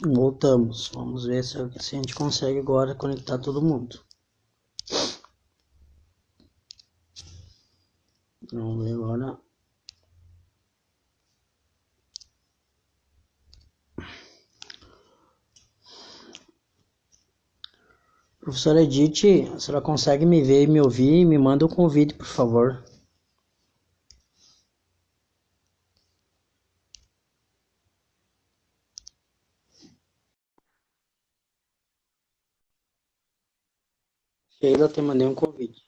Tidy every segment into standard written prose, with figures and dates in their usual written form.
Voltamos. Vamos ver se a gente consegue agora conectar todo mundo. Vamos ver agora. Professora Edith, a senhora consegue me ver e me ouvir? Me manda um convite, por favor. Sheila, te mandei um convite.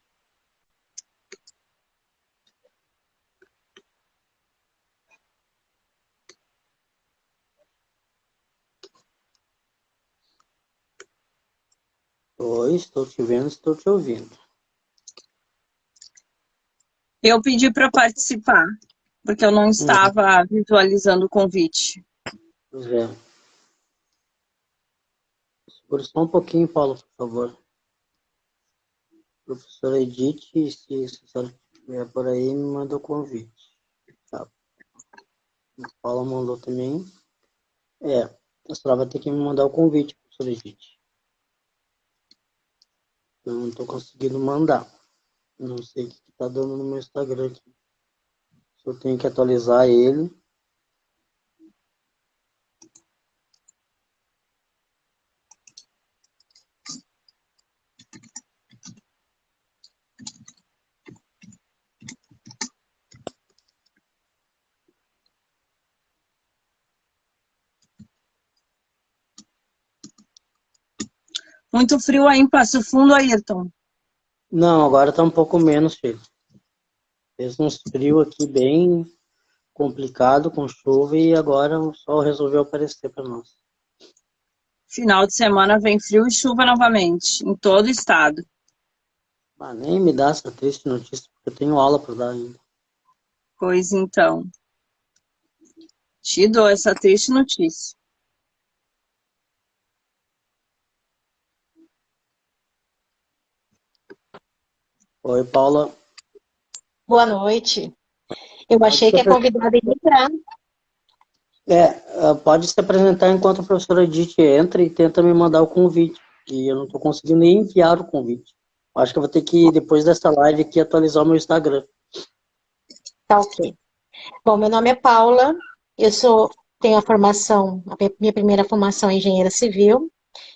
Oi, estou te vendo, estou te ouvindo. Eu pedi para participar, porque eu não estava visualizando o convite. Pois é. Segura só um pouquinho, Paulo, por favor. Professora Edith, se a senhora estiver por aí, me manda o convite. Tá. A Paula mandou também. A senhora vai ter que me mandar o convite, professora Edith. Eu não estou conseguindo mandar. Não sei o que está dando no meu Instagram aqui. Se eu tenho que atualizar ele. Muito frio aí em Passo Fundo, Ayrton. Não, agora está um pouco menos, filho. Fez uns frio aqui bem complicado com chuva e agora o sol resolveu aparecer para nós. Final de semana vem frio e chuva novamente, em todo o estado. Ah, nem me dá essa triste notícia, porque eu tenho aula para dar ainda. Pois então, te dou essa triste notícia. Oi, Paula. Boa noite. Eu Pode achei se, que a apre- convidada ia entrar. pode se apresentar enquanto a professora Edith entra e tenta me mandar o convite, que eu não estou conseguindo nem enviar o convite. Acho que eu vou ter que, depois dessa live aqui, atualizar o meu Instagram. Tá ok. Bom, meu nome é Paula. Tenho minha primeira formação é engenheira civil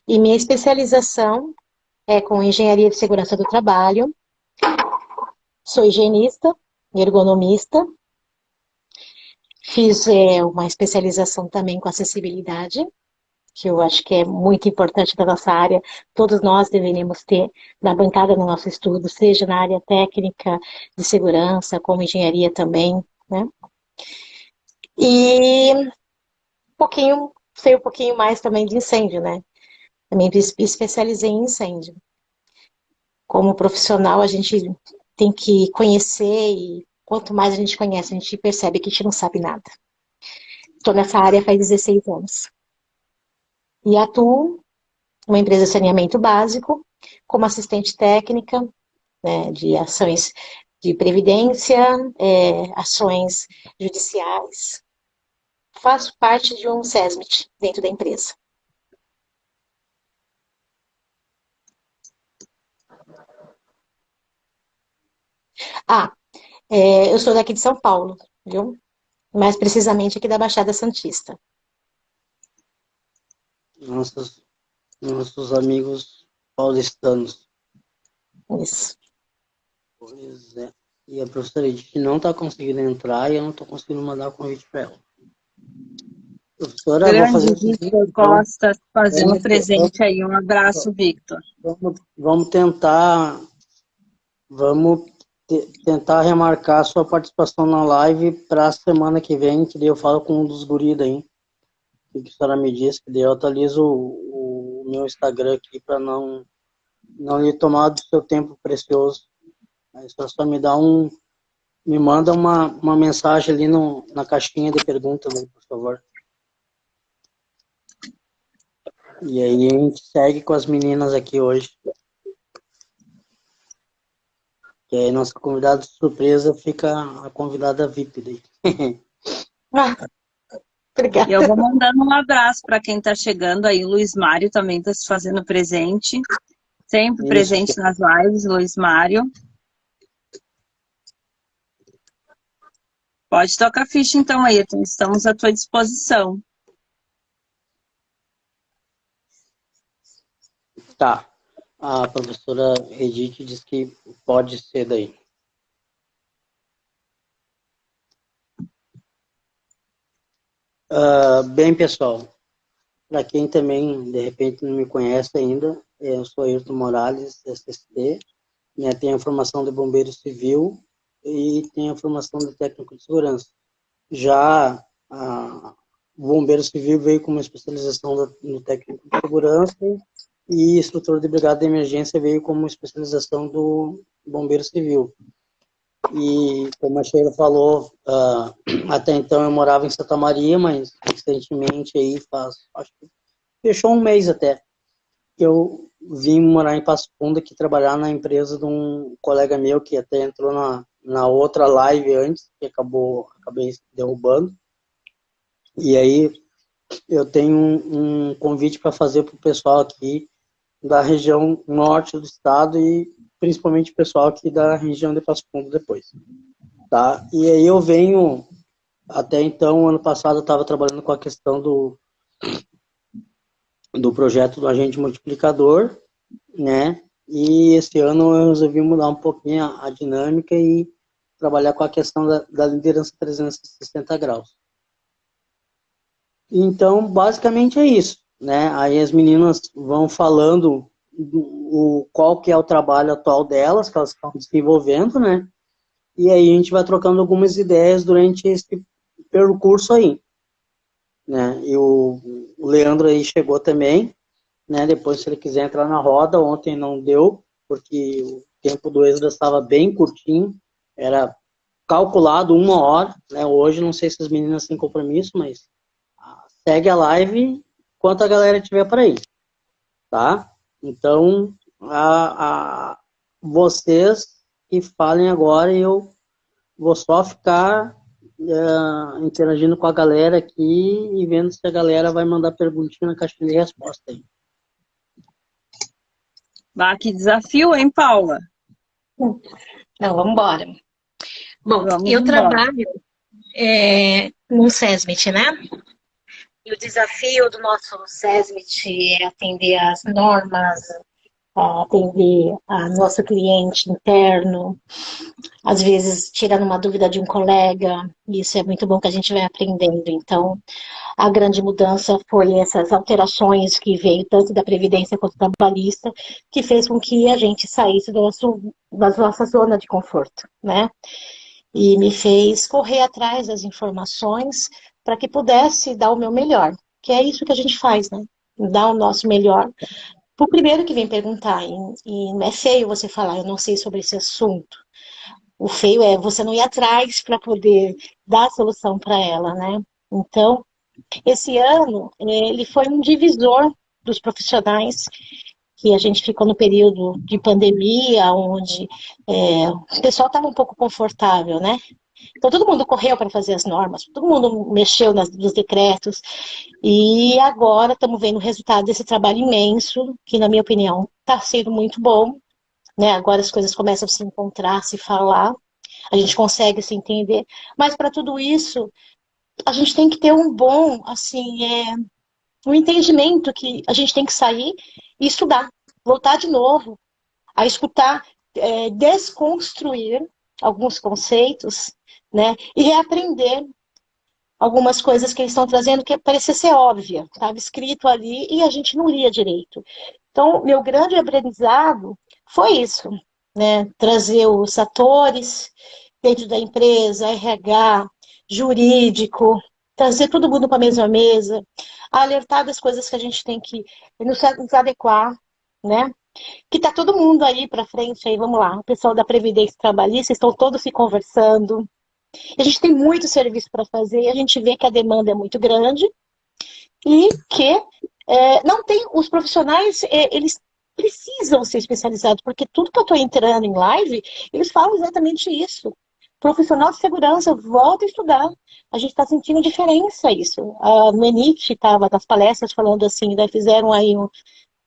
e minha especialização é com engenharia de segurança do trabalho. Sou higienista, ergonomista. Fiz uma especialização também com acessibilidade, que eu acho que é muito importante da nossa área. Todos nós deveríamos ter na bancada do nosso estudo, seja na área técnica de segurança, como engenharia também, né? E sei um pouquinho mais também de incêndio, né? Também me especializei em incêndio. Como profissional, a gente tem que conhecer e quanto mais a gente conhece, a gente percebe que a gente não sabe nada. Estou nessa área faz 16 anos. E atuo numa empresa de saneamento básico, como assistente técnica, né, de ações de previdência, ações judiciais. Faço parte de um SESMIT dentro da empresa. Ah, eu sou daqui de São Paulo, viu? Mais precisamente aqui da Baixada Santista. Nossos amigos paulistanos. Isso. Pois é. E a professora Edith não está conseguindo entrar e eu não estou conseguindo mandar o convite para ela. Professora, vou Grande fazer o seguinte, Victor então. Costa fazendo presente aí. Um abraço, Victor. Vamos tentar, tentar remarcar a sua participação na live para a semana que vem, que daí eu falo com um dos guris aí. O que a senhora me disse, que daí eu atualizo o meu Instagram aqui para não lhe tomar do seu tempo precioso. Aí só me manda uma mensagem ali na caixinha de perguntas, aí, por favor. E aí a gente segue com as meninas aqui hoje. Que aí nossa convidada de surpresa fica a convidada VIP daí. Ah, Obrigada. E eu vou mandando um abraço para quem está chegando aí. O Luiz Mário também está se fazendo presente. Sempre presente nas lives, Luiz Mário. Pode tocar a ficha então aí, estamos à tua disposição. Tá. A professora Edith diz que pode ser daí. Bem, pessoal, para quem também, de repente, não me conhece ainda, eu sou Ayrton Morales, SST, né, tenho a formação de bombeiro civil e tenho a formação de técnico de segurança. Já o bombeiro civil veio com uma especialização no técnico de segurança e instrutor de brigada de emergência veio como especialização do bombeiro civil. E como a Sheila falou, até então eu morava em Santa Maria, mas recentemente aí acho que fechou um mês até, que eu vim morar em Passo Fundo aqui, trabalhar na empresa de um colega meu que até entrou na outra live antes, que acabei derrubando. E aí eu tenho um convite para fazer para o pessoal aqui da região norte do estado e principalmente o pessoal aqui da região de Passo Fundo depois. Tá? E aí eu venho, até então, ano passado eu estava trabalhando com a questão do projeto do agente multiplicador, né? E esse ano eu resolvi mudar um pouquinho a dinâmica e trabalhar com a questão da liderança 360 graus. Então, basicamente é isso, né? Aí as meninas vão falando qual que é o trabalho atual delas, que elas estão desenvolvendo, né? E aí a gente vai trocando algumas ideias durante esse percurso aí, né? E o Leandro aí chegou também, né? Depois, se ele quiser entrar na roda, ontem não deu, porque o tempo do êxodo estava bem curtinho, era calculado 1 hora, né? Hoje não sei se as meninas têm compromisso, mas segue a live enquanto a galera estiver por aí, tá? Então, vocês que falem agora, eu vou só ficar interagindo com a galera aqui e vendo se a galera vai mandar perguntinha na caixinha de resposta aí. Bah, que desafio, hein, Paula? Então, vamos embora. Bom, Vamos eu embora. trabalho no SESMIT, né? E o desafio do nosso SESMIT é atender as normas, atender a nosso cliente interno, às vezes tirando uma dúvida de um colega, isso é muito bom que a gente vai aprendendo. Então, a grande mudança foi essas alterações que veio tanto da Previdência quanto da Trabalhista, que fez com que a gente saísse da nossa zona de conforto, né? E me fez correr atrás das informações para que pudesse dar o meu melhor, que é isso que a gente faz, né? Dar o nosso melhor. O primeiro que vem perguntar, e não é feio você falar, eu não sei sobre esse assunto. O feio é você não ir atrás para poder dar a solução para ela, né? Então, esse ano, ele foi um divisor dos profissionais, que a gente ficou no período de pandemia, onde o pessoal estava um pouco confortável, né? Então, todo mundo correu para fazer as normas, todo mundo mexeu nos decretos, e agora estamos vendo o resultado desse trabalho imenso, que, na minha opinião, está sendo muito bom, né? Agora as coisas começam a se encontrar, se falar, a gente consegue se entender, mas para tudo isso, a gente tem que ter um bom, assim, um entendimento que a gente tem que sair e estudar, voltar de novo, a escutar, desconstruir alguns conceitos, né, e reaprender algumas coisas que eles estão trazendo que parecia ser óbvia, estava escrito ali e a gente não lia direito. Então, meu grande aprendizado foi isso, né, trazer os atores dentro da empresa, RH, jurídico, trazer todo mundo para a mesma mesa, alertar das coisas que a gente tem que nos adequar, né? Que tá todo mundo aí para frente, aí vamos lá, o pessoal da Previdência Trabalhista estão todos se conversando. A gente tem muito serviço para fazer, e a gente vê que a demanda é muito grande e que não tem, os profissionais, eles precisam ser especializados, porque tudo que eu estou entrando em live, eles falam exatamente isso. Profissional de segurança, volta a estudar. A gente está sentindo diferença isso. A Menich estava nas palestras falando assim, né, fizeram aí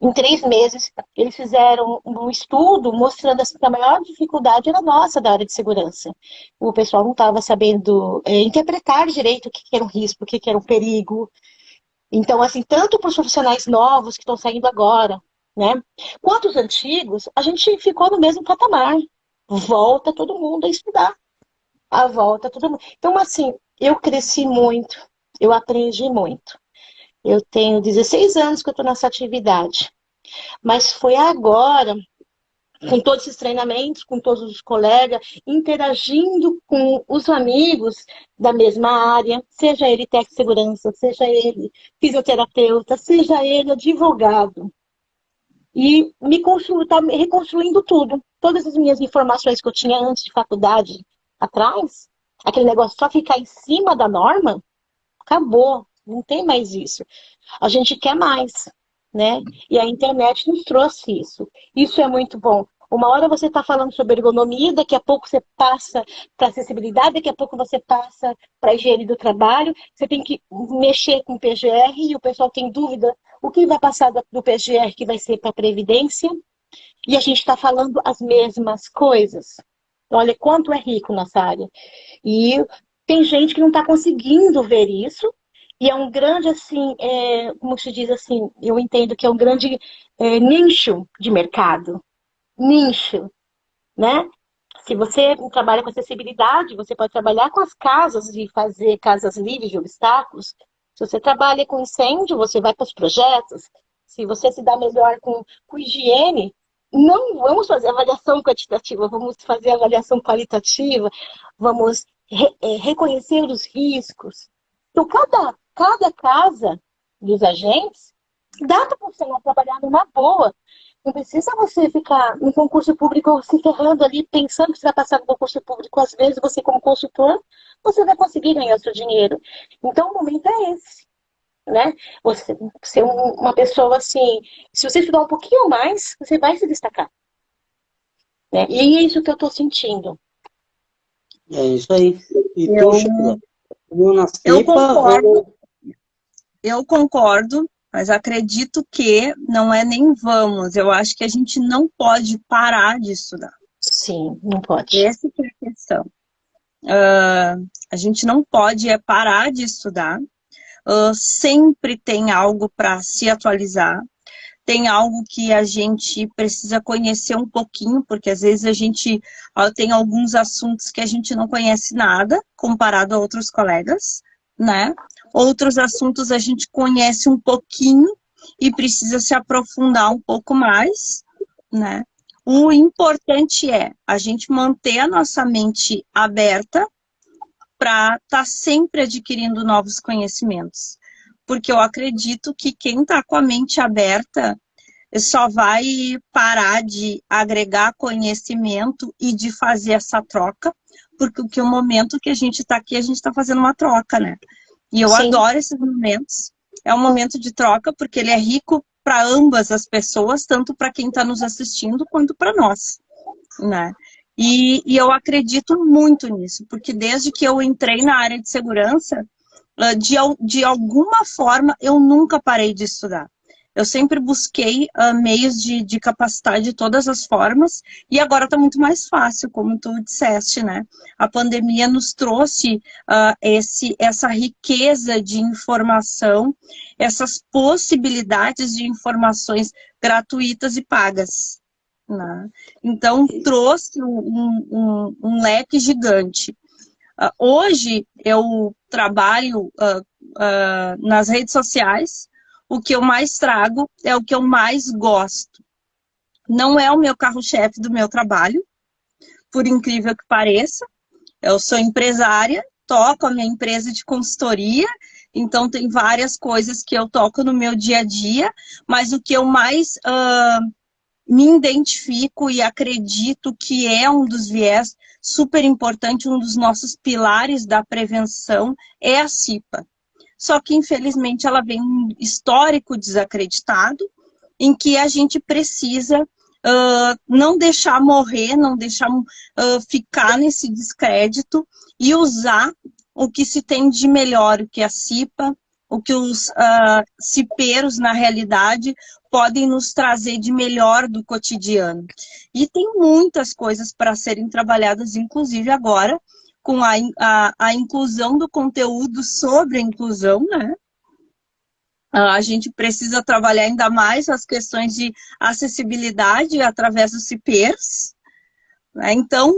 em 3 meses, eles fizeram um estudo mostrando assim, que a maior dificuldade era nossa da área de segurança. O pessoal não estava sabendo interpretar direito o que era um risco, o que era um perigo. Então, assim, tanto para os profissionais novos que estão saindo agora, né, quanto os antigos, a gente ficou no mesmo patamar. Volta todo mundo a estudar. A volta todo mundo. Então, assim, eu cresci muito, eu aprendi muito. Eu tenho 16 anos que eu estou nessa atividade. Mas foi agora, com todos esses treinamentos, com todos os colegas, interagindo com os amigos da mesma área, seja ele técnico de segurança, seja ele fisioterapeuta, seja ele advogado. E tá me reconstruindo tudo. Todas as minhas informações que eu tinha antes de faculdade atrás, aquele negócio só ficar em cima da norma, acabou. Não tem mais isso. A gente quer mais, né? E a internet nos trouxe isso. Isso é muito bom. Uma hora você está falando sobre ergonomia, daqui a pouco você passa para acessibilidade, daqui a pouco você passa para higiene do trabalho. Você tem que mexer com o PGR e o pessoal tem dúvida o que vai passar do PGR que vai ser para a Previdência. E a gente está falando as mesmas coisas. Olha quanto é rico nossa área. E tem gente que não está conseguindo ver isso. E é um grande, assim, como se diz assim, eu entendo que é um grande nicho de mercado. Nicho, né? Se você trabalha com acessibilidade, você pode trabalhar com as casas e fazer casas livres de obstáculos. Se você trabalha com incêndio, você vai para os projetos. Se você se dá melhor com higiene, não vamos fazer avaliação quantitativa, vamos fazer avaliação qualitativa, vamos reconhecer os riscos. Então, cada casa dos agentes dá para o profissional trabalhar numa boa. Não precisa você ficar no concurso público se ferrando ali, pensando que você vai passar no concurso público. Às vezes, você como consultor, você vai conseguir ganhar o seu dinheiro. Então, o momento é esse, né? Você ser uma pessoa assim, se você estudar um pouquinho mais, você vai se destacar. Né? E é isso que eu estou sentindo. É isso aí. E Eu, tu, Sheila, na eu CIPA, concordo, eu concordo, mas acredito que não é nem vamos. Eu acho que a gente não pode parar de estudar. Sim, não pode. Essa que é a questão. A gente não pode parar de estudar. Sempre tem algo para se atualizar. Tem algo que a gente precisa conhecer um pouquinho, porque às vezes a gente tem alguns assuntos que a gente não conhece nada, comparado a outros colegas, né? Outros assuntos a gente conhece um pouquinho e precisa se aprofundar um pouco mais, né? O importante é a gente manter a nossa mente aberta para estar sempre adquirindo novos conhecimentos. Porque eu acredito que quem está com a mente aberta só vai parar de agregar conhecimento e de fazer essa troca, porque o momento que a gente está aqui, a gente está fazendo uma troca, né? E eu Sim. adoro esses momentos. É um momento de troca, porque ele é rico para ambas as pessoas, tanto para quem está nos assistindo, quanto para nós, né? E eu acredito muito nisso, porque desde que eu entrei na área de segurança, de alguma forma, eu nunca parei de estudar. Eu sempre busquei meios de capacitar de todas as formas, e agora está muito mais fácil, como tu disseste, né? A pandemia nos trouxe essa riqueza de informação, essas possibilidades de informações gratuitas e pagas, né? Então, trouxe um leque gigante. Hoje, eu trabalho nas redes sociais. O que eu mais trago é o que eu mais gosto. Não é o meu carro-chefe do meu trabalho, por incrível que pareça. Eu sou empresária, toco a minha empresa de consultoria, então tem várias coisas que eu toco no meu dia a dia, mas o que eu mais me identifico e acredito que é um dos viés super importante, um dos nossos pilares da prevenção, é a CIPA. Só que, infelizmente, ela vem um histórico desacreditado, em que a gente precisa não deixar morrer, não deixar ficar nesse descrédito e usar o que se tem de melhor, o que a CIPA, o que os cipeiros, na realidade, podem nos trazer de melhor do cotidiano. E tem muitas coisas para serem trabalhadas, inclusive agora, com a inclusão do conteúdo sobre a inclusão, né? A gente precisa trabalhar ainda mais as questões de acessibilidade através dos cipeiros, né? Então,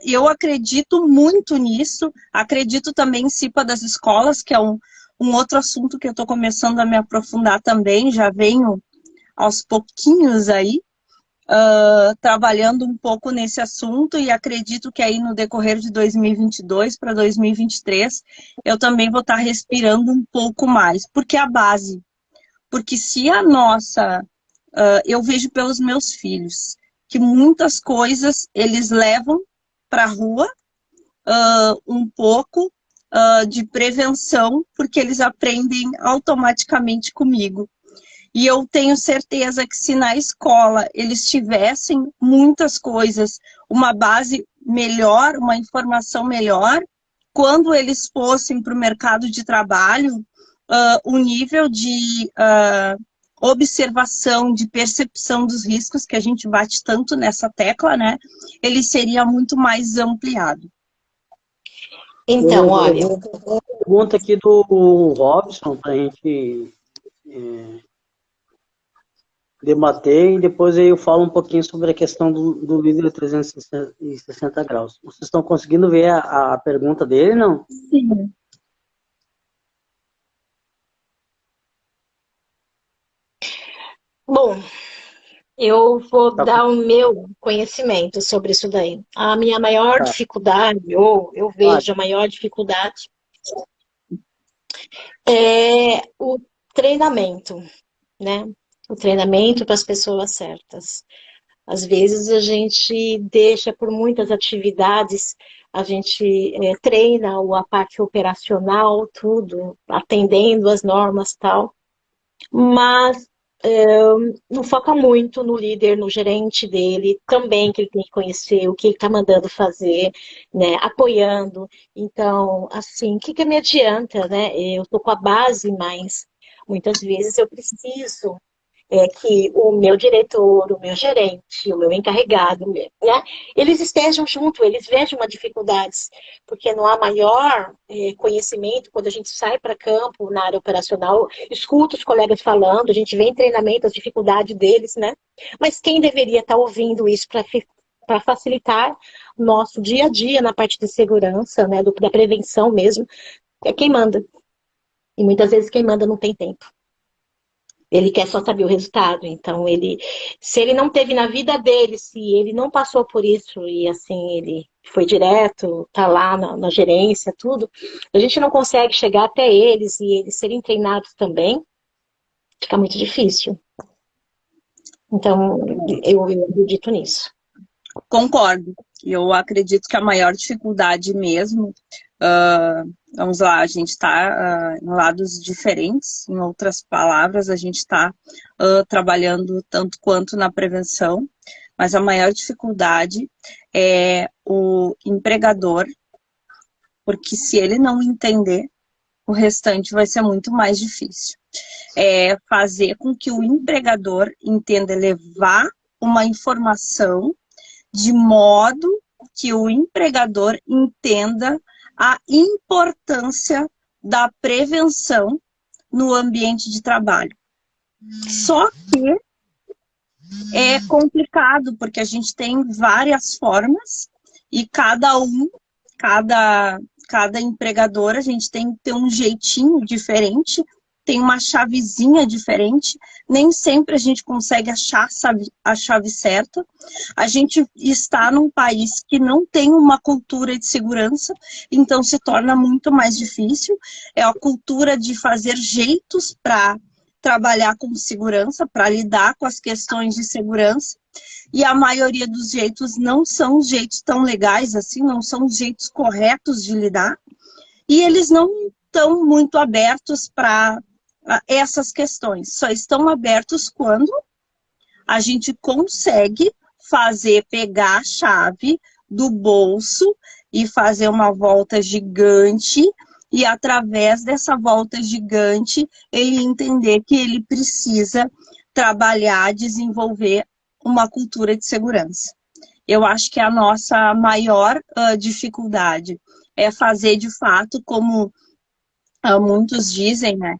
eu acredito muito nisso, acredito também em CIPA das escolas, que é um outro assunto que eu estou começando a me aprofundar também, já venho aos pouquinhos aí, trabalhando um pouco nesse assunto, e acredito que aí no decorrer de 2022 para 2023 eu também vou estar respirando um pouco mais, porque a base, porque se a nossa, eu vejo pelos meus filhos, que muitas coisas eles levam para a rua, um pouco de prevenção, porque eles aprendem automaticamente comigo. E eu tenho certeza que se na escola eles tivessem muitas coisas, uma base melhor, uma informação melhor, quando eles fossem para o mercado de trabalho, o nível de observação, de percepção dos riscos, que a gente bate tanto nessa tecla, né? Ele seria muito mais ampliado. Então, olha... Eu vou fazer uma pergunta aqui do Robson, para a gente debater, e depois eu falo um pouquinho sobre a questão do líder 360 graus. Vocês estão conseguindo ver a pergunta dele, não? Sim. Bom, eu vou dar o meu conhecimento sobre isso daí. A minha maior dificuldade, ou eu vejo a maior dificuldade, é o treinamento, né? O treinamento para as pessoas certas. Às vezes a gente deixa por muitas atividades, a gente treina a parte operacional, tudo, atendendo as normas e tal, mas não foca muito no líder, no gerente dele, também que ele tem que conhecer o que ele está mandando fazer, né, apoiando. Então, assim, o que me adianta, né? Eu estou com a base, mas muitas vezes eu preciso que o meu diretor, o meu gerente, o meu encarregado, né, eles estejam junto, eles vejam as dificuldades, porque não há maior conhecimento quando a gente sai para campo na área operacional, escuta os colegas falando, a gente vê em treinamento as dificuldades deles, né? Mas quem deveria estar ouvindo isso para facilitar o nosso dia a dia na parte de segurança, né, da prevenção mesmo, é quem manda. E muitas vezes quem manda não tem tempo. Ele quer só saber o resultado. Então, se ele não teve na vida dele, se ele não passou por isso e assim, ele foi direto, tá lá na gerência, tudo, a gente não consegue chegar até eles e eles serem treinados também, fica muito difícil. Então, eu acredito nisso. Concordo. Eu acredito que a maior dificuldade mesmo, vamos lá, a gente está em lados diferentes, em outras palavras, a gente está trabalhando tanto quanto na prevenção, mas a maior dificuldade é o empregador, porque se ele não entender, o restante vai ser muito mais difícil. É fazer com que o empregador entenda levar uma informação de modo que o empregador entenda a importância da prevenção no ambiente de trabalho. Só que é complicado, porque a gente tem várias formas e cada empregador, a gente tem que ter um jeitinho diferente, tem uma chavezinha diferente, nem sempre a gente consegue achar a chave certa. A gente está num país que não tem uma cultura de segurança, então se torna muito mais difícil. É a cultura de fazer jeitos para trabalhar com segurança, para lidar com as questões de segurança, e a maioria dos jeitos não são os jeitos tão legais assim, não são os jeitos corretos de lidar, e eles não estão muito abertos para essas questões, só estão abertos quando a gente consegue pegar a chave do bolso e fazer uma volta gigante, e através dessa volta gigante, ele entender que ele precisa trabalhar, desenvolver uma cultura de segurança. Eu acho que a nossa maior dificuldade é fazer de fato, como muitos dizem, né?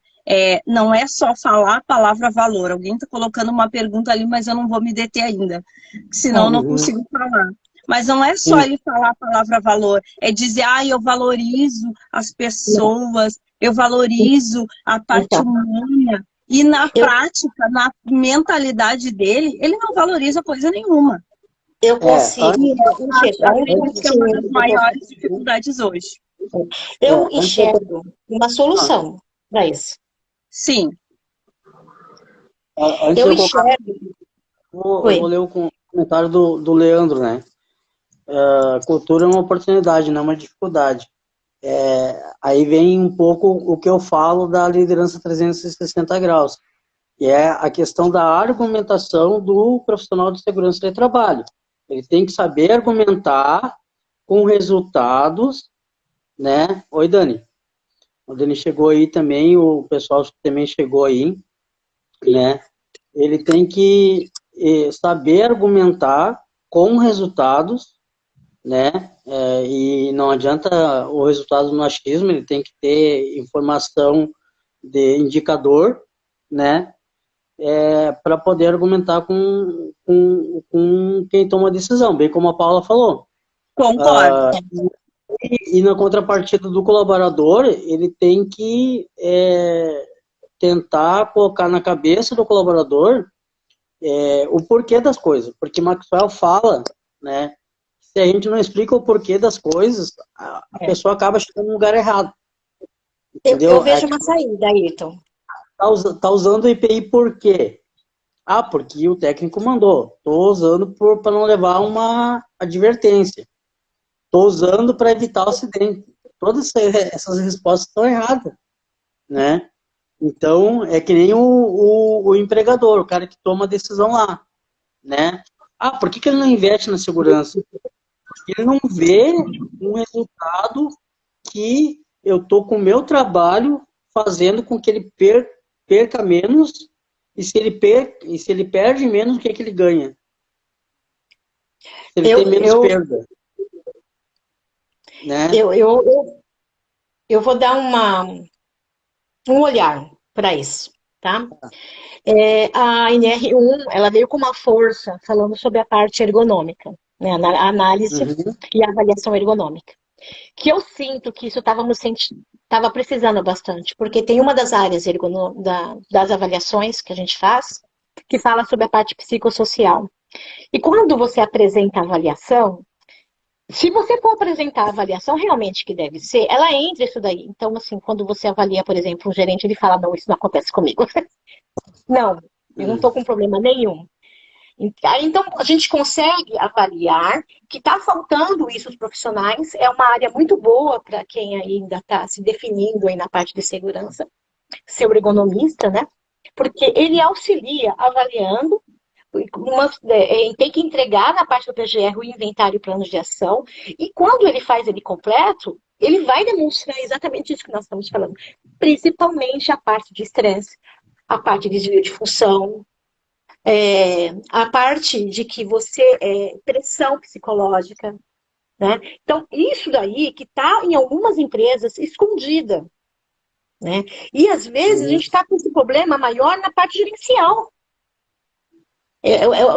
Não é só falar a palavra valor. Alguém está colocando uma pergunta ali, mas eu não vou me deter ainda, senão eu não consigo falar. Mas não é só ele falar a palavra valor, é dizer, eu valorizo as pessoas, eu valorizo a parte humana. E na prática, na mentalidade dele, ele não valoriza coisa nenhuma. Eu consigo. É uma das maiores dificuldades hoje. Eu enxergo uma solução para isso. Sim. Eu enxergo. Vou ler o comentário do Leandro, né? Cultura é uma oportunidade, não é uma dificuldade. Aí vem um pouco o que eu falo da liderança 360 graus, que é a questão da argumentação do profissional de segurança de trabalho. Ele tem que saber argumentar com resultados, né? Oi, Dani. O Dani chegou aí também, o pessoal também chegou aí, né? Ele tem que saber argumentar com resultados, né? E não adianta o resultado do achismo, ele tem que ter informação de indicador, né? Para poder argumentar com quem toma a decisão, bem como a Paula falou. Concordo. E na contrapartida do colaborador, ele tem que tentar colocar na cabeça do colaborador o porquê das coisas. Porque Maxwell fala, né? Se a gente não explica o porquê das coisas, a pessoa acaba chegando no lugar errado. Eu vejo uma saída, Ayrton. Tá usando o IPI por quê? Porque o técnico mandou. Estou usando para não levar uma advertência. Estou usando para evitar o acidente. Todas essas respostas estão erradas, né? Então, é que nem o empregador, o cara que toma a decisão lá, né? Por que ele não investe na segurança? Porque ele não vê um resultado que eu estou com o meu trabalho fazendo com que ele perca menos, e se ele perde menos, o que ele ganha? Se ele tem menos perda. Né? Eu vou dar um olhar para isso, tá? A NR1, ela veio com uma força falando sobre a parte ergonômica, né? A análise e a avaliação ergonômica. Que eu sinto que isso estava precisando bastante, porque tem uma das áreas das avaliações que a gente faz, que fala sobre a parte psicossocial. E quando você apresenta a avaliação, se você for apresentar a avaliação realmente que deve ser, ela entra isso daí. Então, assim, quando você avalia, por exemplo, um gerente, ele fala, não, isso não acontece comigo. Não, eu não estou com problema nenhum. Então, a gente consegue avaliar que está faltando isso aos profissionais. É uma área muito boa para quem ainda está se definindo aí na parte de segurança, ser ergonomista, né? Porque ele auxilia avaliando, tem que entregar na parte do PGR o inventário e planos de ação, e quando ele faz ele completo, ele vai demonstrar exatamente isso que nós estamos falando, principalmente a parte de estresse, a parte de desvio de função, a parte de que pressão psicológica, né? Então, isso daí que está em algumas empresas escondida, né? E às vezes a gente está com esse problema maior na parte gerencial.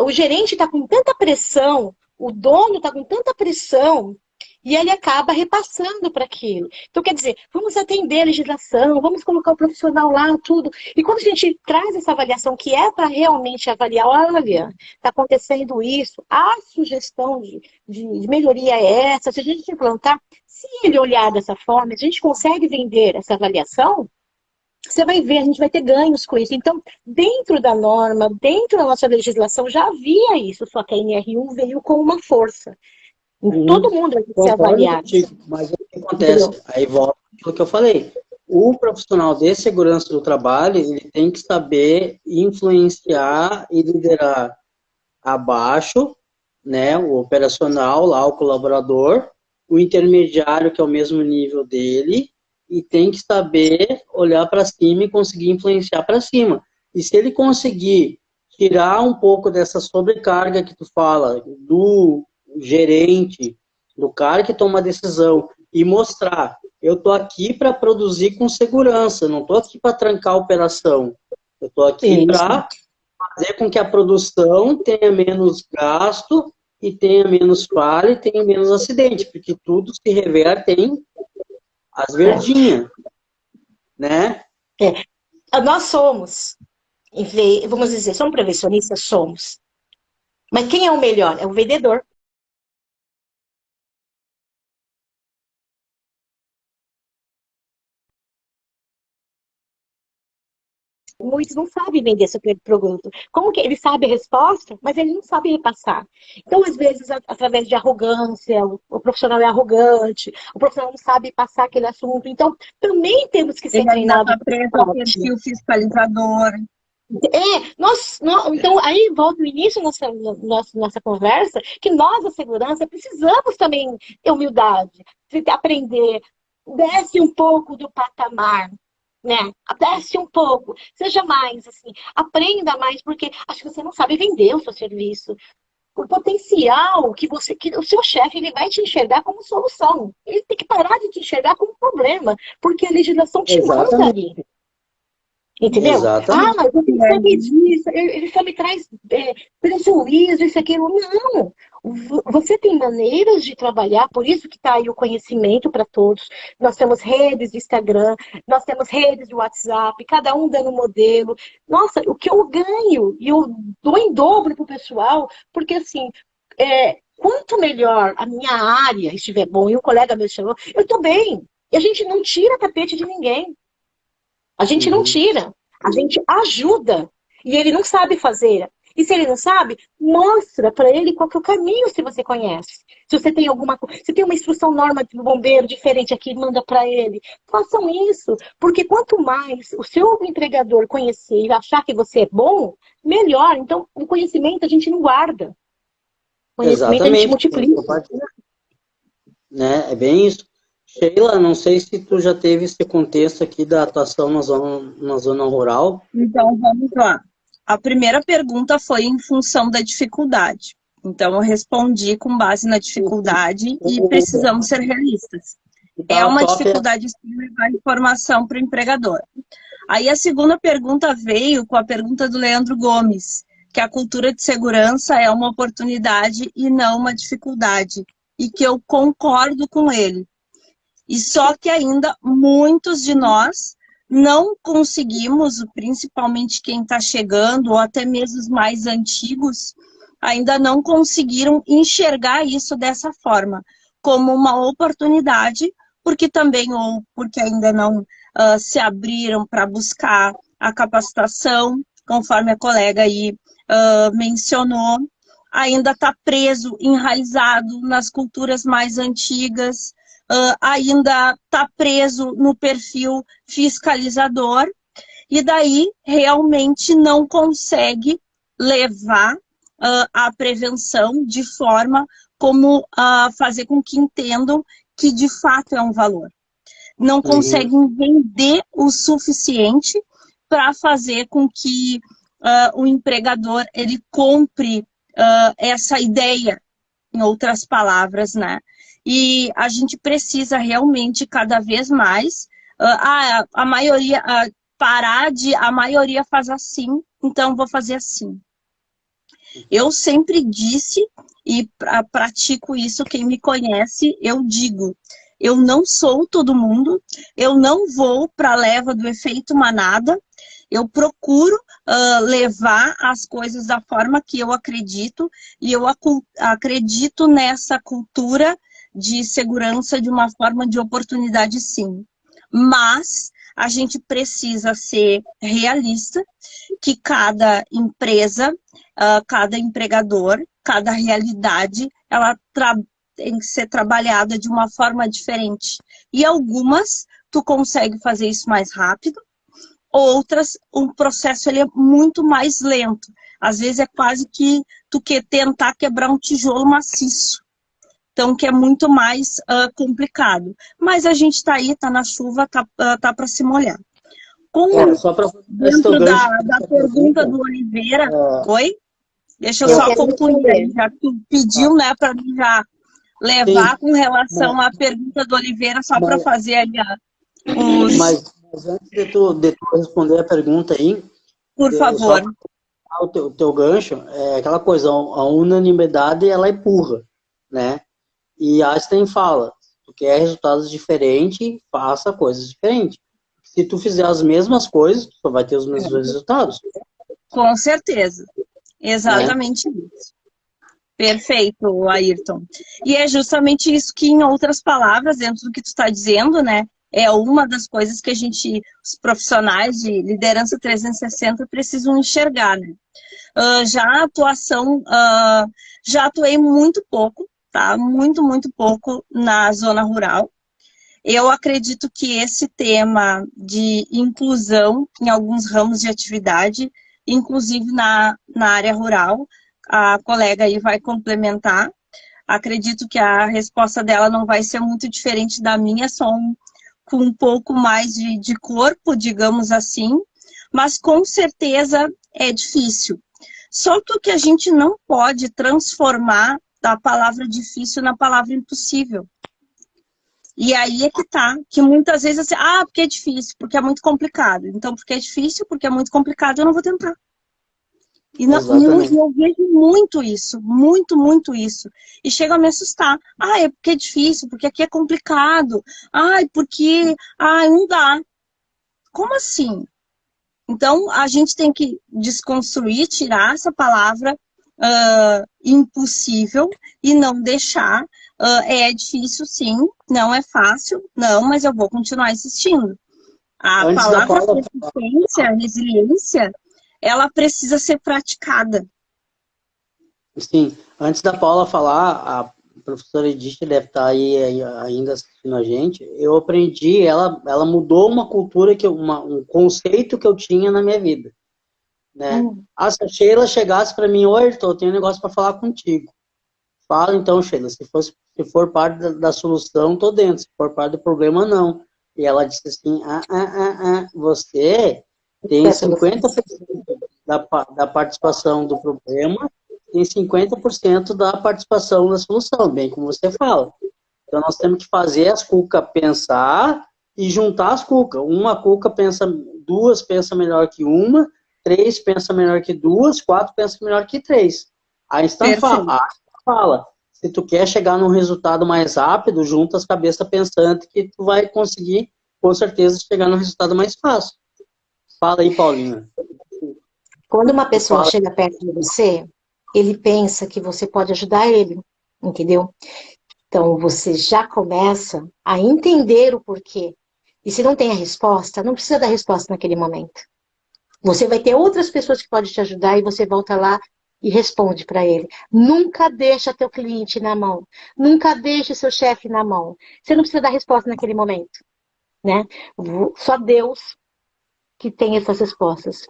O gerente está com tanta pressão, o dono está com tanta pressão, e ele acaba repassando para aquilo. Então, quer dizer, vamos atender a legislação, vamos colocar o profissional lá, tudo. E quando a gente traz essa avaliação que é para realmente avaliar, olha, está acontecendo isso, a sugestão de melhoria é essa, se a gente implantar, se ele olhar dessa forma, se a gente consegue vender essa avaliação, você vai ver, a gente vai ter ganhos com isso. Então, dentro da norma, dentro da nossa legislação, já havia isso, só que a NR1 veio com uma força. Todo mundo vai ter que ser avaliado. Mas o que acontece? Entendeu? Aí volta aquilo que eu falei. O profissional de segurança do trabalho, ele tem que saber influenciar e liderar abaixo, né, o operacional, lá o colaborador, o intermediário, que é o mesmo nível dele, e tem que saber olhar para cima e conseguir influenciar para cima. E se ele conseguir tirar um pouco dessa sobrecarga que tu fala, do gerente, do cara que toma a decisão, e mostrar, eu estou aqui para produzir com segurança, não estou aqui para trancar a operação, eu estou aqui para fazer com que a produção tenha menos gasto e tenha menos falha e tenha menos acidente, porque tudo se reverte em as verdinhas, né? Nós somos, vamos dizer, somos prevencionistas? Somos. Mas quem é o melhor? É o vendedor. Muitos não sabem vender seu produto. Como que ele sabe a resposta, mas ele não sabe repassar. Então, às vezes, através de arrogância, o profissional é arrogante, o profissional não sabe passar aquele assunto. Então, também temos que ser Ele ainda treinados. está preso ao perfil fiscalizador. Então, aí volta o início da nossa conversa, que nós, da segurança, precisamos também ter humildade, aprender, desce um pouco do patamar, né? Desce um pouco, seja mais, assim, aprenda mais, porque acho que você não sabe vender o seu serviço. O potencial que o seu chefe, ele vai te enxergar como solução. Ele tem que parar de te enxergar como problema, porque a legislação te manda ali. Entendeu? Exatamente. Mas eu tenho que saber disso, ele só me traz prejuízo, isso, aquilo. Não! Você tem maneiras de trabalhar, por isso que está aí o conhecimento para todos. Nós temos redes de Instagram, nós temos redes de WhatsApp, cada um dando modelo. Nossa, o que eu ganho, e eu dou em dobro para o pessoal, porque assim, quanto melhor a minha área estiver bom, e um colega meu chegou, eu estou bem. E a gente não tira tapete de ninguém. A gente não tira, a gente ajuda. E ele não sabe fazer. E se ele não sabe, mostra para ele qual que é o caminho, se você conhece. Se você tem se tem uma instrução norma de bombeiro diferente aqui, manda para ele. Façam isso, porque quanto mais o seu empregador conhecer e achar que você é bom, melhor. Então, o conhecimento a gente não guarda. O conhecimento a gente multiplica. Né? É bem isso. Sheila, não sei se tu já teve esse contexto aqui da atuação na zona rural. Então, vamos lá. A primeira pergunta foi em função da dificuldade. Então, eu respondi com base na dificuldade e precisamos ser realistas. É uma dificuldade de levar informação para o empregador. Aí, a segunda pergunta veio com a pergunta do Leandro Gomes, que a cultura de segurança é uma oportunidade e não uma dificuldade. E que eu concordo com ele. E só que ainda muitos de nós não conseguimos, principalmente quem está chegando, ou até mesmo os mais antigos, ainda não conseguiram enxergar isso dessa forma, como uma oportunidade, porque também, ou porque ainda não se abriram para buscar a capacitação, conforme a colega aí mencionou, ainda está preso, enraizado nas culturas mais antigas, ainda está preso no perfil fiscalizador e daí realmente não consegue levar a prevenção de forma como fazer com que entendam que de fato é um valor. Não conseguem vender o suficiente para fazer com que o empregador ele compre essa ideia, em outras palavras, né? E a gente precisa realmente cada vez mais a maioria parar de a maioria faz assim, então vou fazer assim. Eu sempre disse e pratico isso, quem me conhece, eu digo, eu não sou todo mundo, eu não vou para a leva do efeito manada, eu procuro levar as coisas da forma que eu acredito, e eu acredito nessa cultura de segurança de uma forma de oportunidade, sim. Mas a gente precisa ser realista, que cada empresa, cada empregador, cada realidade, ela tem que ser trabalhada de uma forma diferente. E algumas, tu consegue fazer isso mais rápido, outras, o processo ele é muito mais lento. Às vezes é quase que tu quer tentar quebrar um tijolo maciço. Então, que é muito mais complicado. Mas a gente está aí, está na chuva, tá para se molhar. Só para Dentro da pergunta do Oliveira... Oi? Deixa eu só concluir aí, já que tu pediu, né, para mim já levar com relação à pergunta do Oliveira, só para fazer aí Mas antes de tu responder a pergunta aí... Por favor. O teu gancho, é aquela coisa, a unanimidade, ela empurra, né? E Einstein fala, tu quer resultados diferentes, faça coisas diferentes. Se tu fizer as mesmas coisas, tu só vai ter os mesmos resultados. Com certeza. Exatamente isso. Perfeito, Ayrton. E é justamente isso que, em outras palavras, dentro do que tu está dizendo, né? É uma das coisas que os profissionais de liderança 360 precisam enxergar, né? Já a atuação, já atuei muito pouco, tá? Muito, muito pouco na zona rural. Eu acredito que esse tema de inclusão em alguns ramos de atividade, inclusive na área rural, a colega aí vai complementar. Acredito que a resposta dela não vai ser muito diferente da minha, só com um pouco mais de corpo, digamos assim, mas com certeza é difícil. Só que o que a gente não pode transformar da palavra difícil na palavra impossível. E aí é que tá, que muitas vezes assim, porque é difícil, porque é muito complicado. Então, porque é difícil, porque é muito complicado, eu não vou tentar. E eu vejo muito isso, muito, muito isso. E chega a me assustar. É porque é difícil, porque aqui é complicado. Porque não dá. Como assim? Então, a gente tem que desconstruir, tirar essa palavra impossível e não deixar. É difícil, sim, não é fácil, não, mas eu vou continuar insistindo. A palavra resistência, resiliência, ela precisa ser praticada. Sim, antes da Paula falar, a professora Edith deve estar aí ainda assistindo a gente, eu aprendi, ela mudou uma cultura, um conceito que eu tinha na minha vida. Né? Se a Sheila chegasse para mim, oi, eu tenho um negócio para falar contigo. Fala então, Sheila, se for parte da solução, tô dentro, se for parte do problema, não. E ela disse assim, você tem 50% da participação do problema, tem 50% da participação da solução, bem como você fala. Então, nós temos que fazer as cucas pensar e juntar as cucas. Duas pensa melhor que uma, 3 pensa melhor que 2, 4 pensa melhor que 3. Einstein fala, se tu quer chegar num resultado mais rápido, junta as cabeças pensantes que tu vai conseguir, com certeza, chegar num resultado mais fácil. Fala aí, Paulinha. Quando uma pessoa chega perto de você, ele pensa que você pode ajudar ele, entendeu? Então, você já começa a entender o porquê. E se não tem a resposta, não precisa dar resposta naquele momento. Você vai ter outras pessoas que podem te ajudar e você volta lá e responde para ele. Nunca deixa teu cliente na mão. Nunca deixe seu chefe na mão. Você não precisa dar resposta naquele momento, né? Só Deus que tem essas respostas.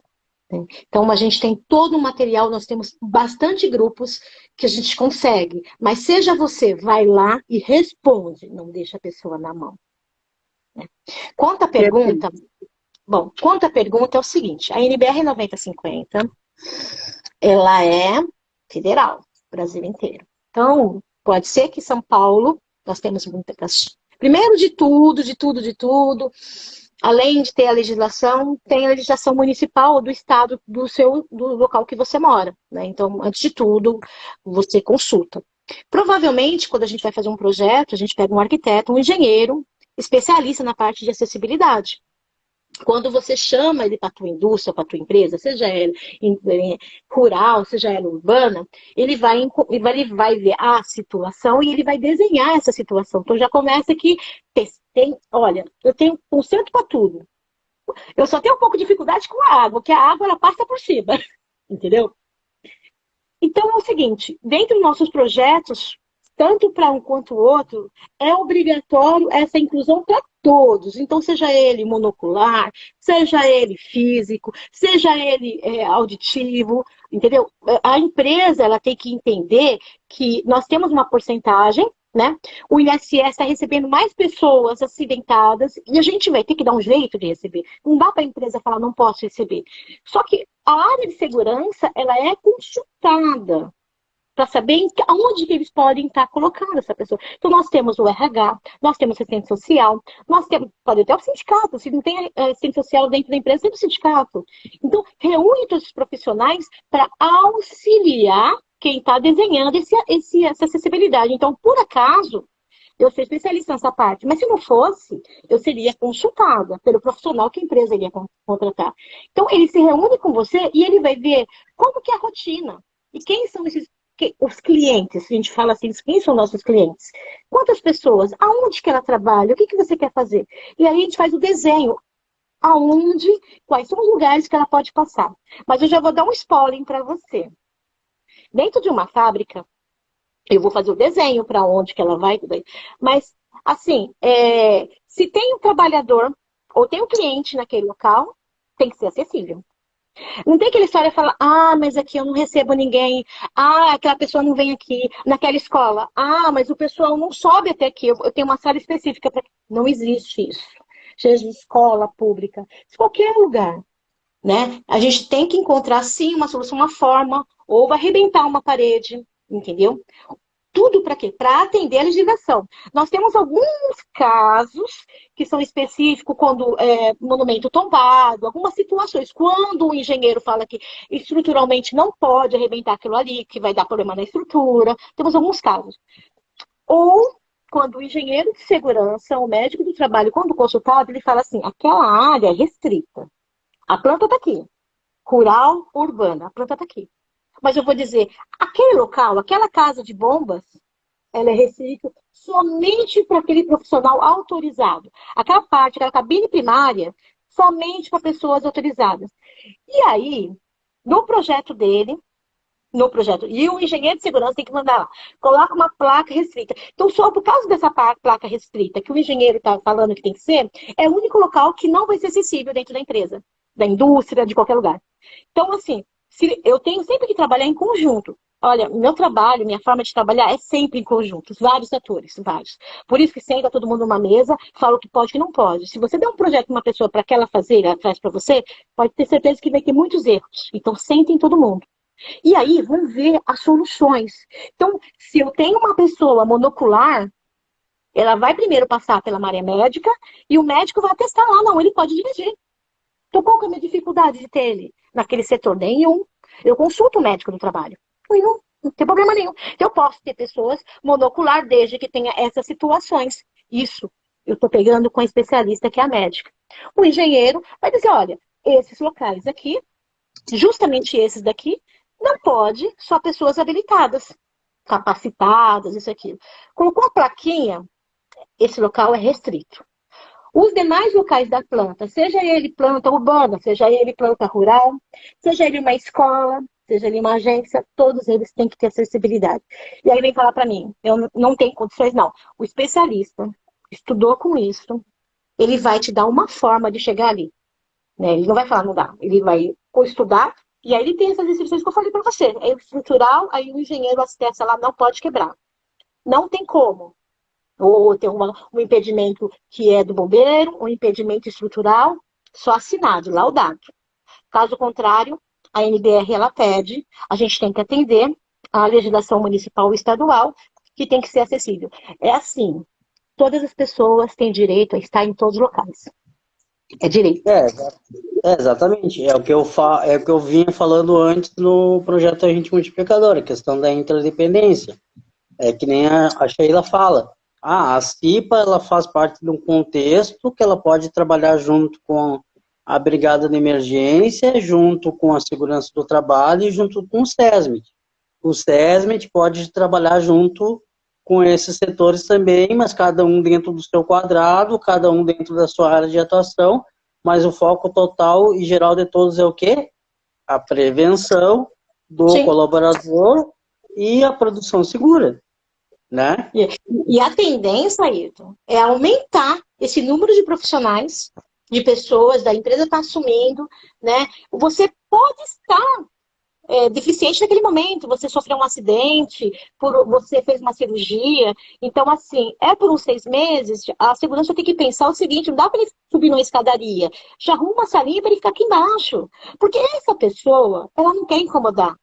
Então, a gente tem todo o material, nós temos bastante grupos que a gente consegue. Mas seja você, vai lá e responde, não deixa a pessoa na mão. Quanto à pergunta, é o seguinte, a NBR 9050, ela é federal, Brasil inteiro. Então, pode ser que São Paulo, nós temos muitas... Primeiro de tudo, além de ter a legislação, tem a legislação municipal do estado do local que você mora, né? Então, antes de tudo, você consulta. Provavelmente, quando a gente vai fazer um projeto, a gente pega um arquiteto, um engenheiro, especialista na parte de acessibilidade. Quando você chama ele para a tua indústria, para a tua empresa, seja ela rural, seja ela urbana, ele vai ver a situação e ele vai desenhar essa situação. Então já começa que olha, eu tenho conserto para tudo. Eu só tenho um pouco de dificuldade com a água, porque a água ela passa por cima, entendeu? Então é o seguinte, dentro dos nossos projetos, tanto para um quanto o outro, é obrigatório essa inclusão para Todos. Então, seja ele monocular, seja ele físico, seja ele auditivo, entendeu? A empresa ela tem que entender que nós temos uma porcentagem, né? O INSS está recebendo mais pessoas acidentadas e a gente vai ter que dar um jeito de receber. Não dá para a empresa falar, não posso receber. Só que a área de segurança, ela é consultada para saber aonde que eles podem estar colocando essa pessoa. Então, nós temos o RH, nós temos assistente social, nós temos, pode até o sindicato, se não tem assistente social dentro da empresa, tem o sindicato. Então, reúne todos os profissionais para auxiliar quem está desenhando essa acessibilidade. Então, por acaso, eu sou especialista nessa parte, mas se não fosse, eu seria consultada pelo profissional que a empresa iria contratar. Então, ele se reúne com você e ele vai ver como que é a rotina. E quem são os clientes, a gente fala assim, quem são nossos clientes? Quantas pessoas? Aonde que ela trabalha? O que você quer fazer? E aí a gente faz o desenho. Aonde, quais são os lugares que ela pode passar. Mas eu já vou dar um spoiler para você. Dentro de uma fábrica, eu vou fazer o desenho para onde que ela vai. Mas, assim, se tem um trabalhador ou tem um cliente naquele local, tem que ser acessível. Não tem aquela história de falar, mas aqui eu não recebo ninguém. Aquela pessoa não vem aqui naquela escola. Mas o pessoal não sobe até aqui. Eu tenho uma sala específica para. Não existe isso. Seja escola pública, qualquer lugar, né? A gente tem que encontrar, sim, uma solução, uma forma, ou arrebentar uma parede, entendeu? Tudo para quê? Para atender a legislação. Nós temos alguns casos que são específicos, quando monumento tombado, algumas situações. Quando o engenheiro fala que estruturalmente não pode arrebentar aquilo ali, que vai dar problema na estrutura. Temos alguns casos. Ou quando o engenheiro de segurança, o médico do trabalho, quando consultado, ele fala assim, aquela área é restrita. A planta está aqui. Rural, urbana, a planta está aqui. Mas eu vou dizer, aquele local, aquela casa de bombas, ela é restrita somente para aquele profissional autorizado. Aquela parte, aquela cabine primária, somente para pessoas autorizadas. E aí, no projeto dele, e o engenheiro de segurança tem que mandar lá, coloca uma placa restrita. Então, só por causa dessa placa restrita, que o engenheiro está falando que tem que ser, é o único local que não vai ser acessível dentro da empresa, da indústria, de qualquer lugar. Então, assim, eu tenho sempre que trabalhar em conjunto. Olha, meu trabalho, minha forma de trabalhar é sempre em conjunto, vários atores, vários. Por isso que senta todo mundo numa mesa, fala o que pode e o que não pode. Se você der um projeto para uma pessoa para que ela fazer, ela traz para você, pode ter certeza que vai ter muitos erros. Então, sentem todo mundo. E aí, vamos ver as soluções. Então, se eu tenho uma pessoa monocular, ela vai primeiro passar pela área médica e o médico vai testar lá, não, ele pode dirigir. Então, qual que é a minha dificuldade de ter ele naquele setor? Nenhum. Eu consulto o médico do trabalho. Nenhum. Não tem problema nenhum. Eu posso ter pessoas monocular desde que tenha essas situações. Isso eu estou pegando com a especialista, que é a médica. O engenheiro vai dizer, olha, esses locais aqui, justamente esses daqui, não pode só pessoas habilitadas, capacitadas, isso aqui. Colocou a plaquinha, esse local é restrito. Os demais locais da planta, seja ele planta urbana, seja ele planta rural, seja ele uma escola, seja ele uma agência, todos eles têm que ter acessibilidade. E aí vem falar para mim, eu não tenho condições não. O especialista estudou com isso, ele vai te dar uma forma de chegar ali. Né? Ele não vai falar, não dá. Ele vai estudar, e aí ele tem essas instruções que eu falei para você. É estrutural, aí o engenheiro acessa lá, não pode quebrar. Não tem como. Ou tem um impedimento que é do bombeiro, um impedimento estrutural, só assinado, laudado. Caso contrário, a NBR ela pede, a gente tem que atender a legislação municipal e estadual, que tem que ser acessível. É assim, todas as pessoas têm direito a estar em todos os locais. É direito. Exatamente. É o que eu vinha falando antes no projeto Agente Multiplicador, a questão da interdependência. É que nem a Sheila fala. A CIPA ela faz parte de um contexto que ela pode trabalhar junto com a Brigada de Emergência, junto com a Segurança do Trabalho e junto com o SESMIT. O SESMIT pode trabalhar junto com esses setores também, mas cada um dentro do seu quadrado, cada um dentro da sua área de atuação, mas o foco total e geral de todos é o quê? A prevenção do Sim. colaborador e a produção segura. Né? E a tendência, Ayrton, é aumentar esse número de profissionais, de pessoas, da empresa está assumindo, né? Você pode estar deficiente naquele momento, você sofreu um acidente, você fez uma cirurgia. Então, assim, por uns 6 meses, a segurança tem que pensar o seguinte, não dá para ele subir numa escadaria, já arruma uma salinha para ele ficar aqui embaixo. Porque essa pessoa, ela não quer incomodar.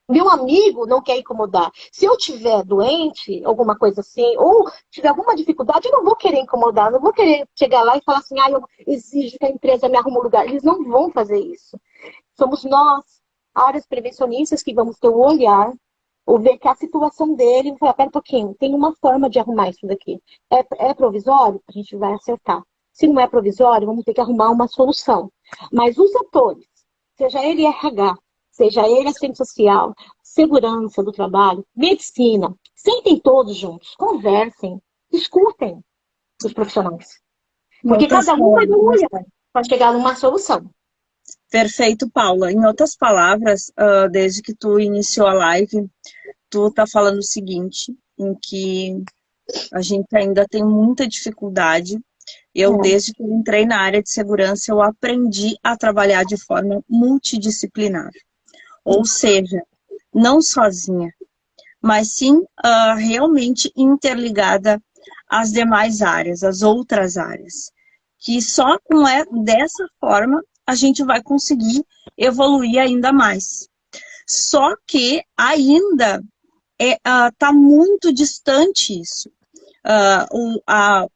Meu amigo não quer incomodar. Se eu tiver doente, alguma coisa assim, ou tiver alguma dificuldade, eu não vou querer incomodar, não vou querer chegar lá e falar assim, eu exijo que a empresa me arrume um lugar. Eles não vão fazer isso. Somos nós, áreas prevencionistas, que vamos ter o olhar, ou ver que a situação dele, falar, pera um pouquinho, tem uma forma de arrumar isso daqui. É provisório? A gente vai acertar. Se não é provisório, vamos ter que arrumar uma solução. Mas os atores, seja ele RH, seja ele assistente social, segurança do trabalho, medicina, sentem todos juntos, conversem, escutem os profissionais. Porque cada um vai no olhar para chegar numa solução. Perfeito, Paula. Em outras palavras, desde que tu iniciou a live, tu tá falando o seguinte, em que a gente ainda tem muita dificuldade. Desde que eu entrei na área de segurança, eu aprendi a trabalhar de forma multidisciplinar. Ou seja, não sozinha, mas sim realmente interligada às demais áreas, às outras áreas. Que só dessa forma a gente vai conseguir evoluir ainda mais. Só que ainda está muito distante isso. A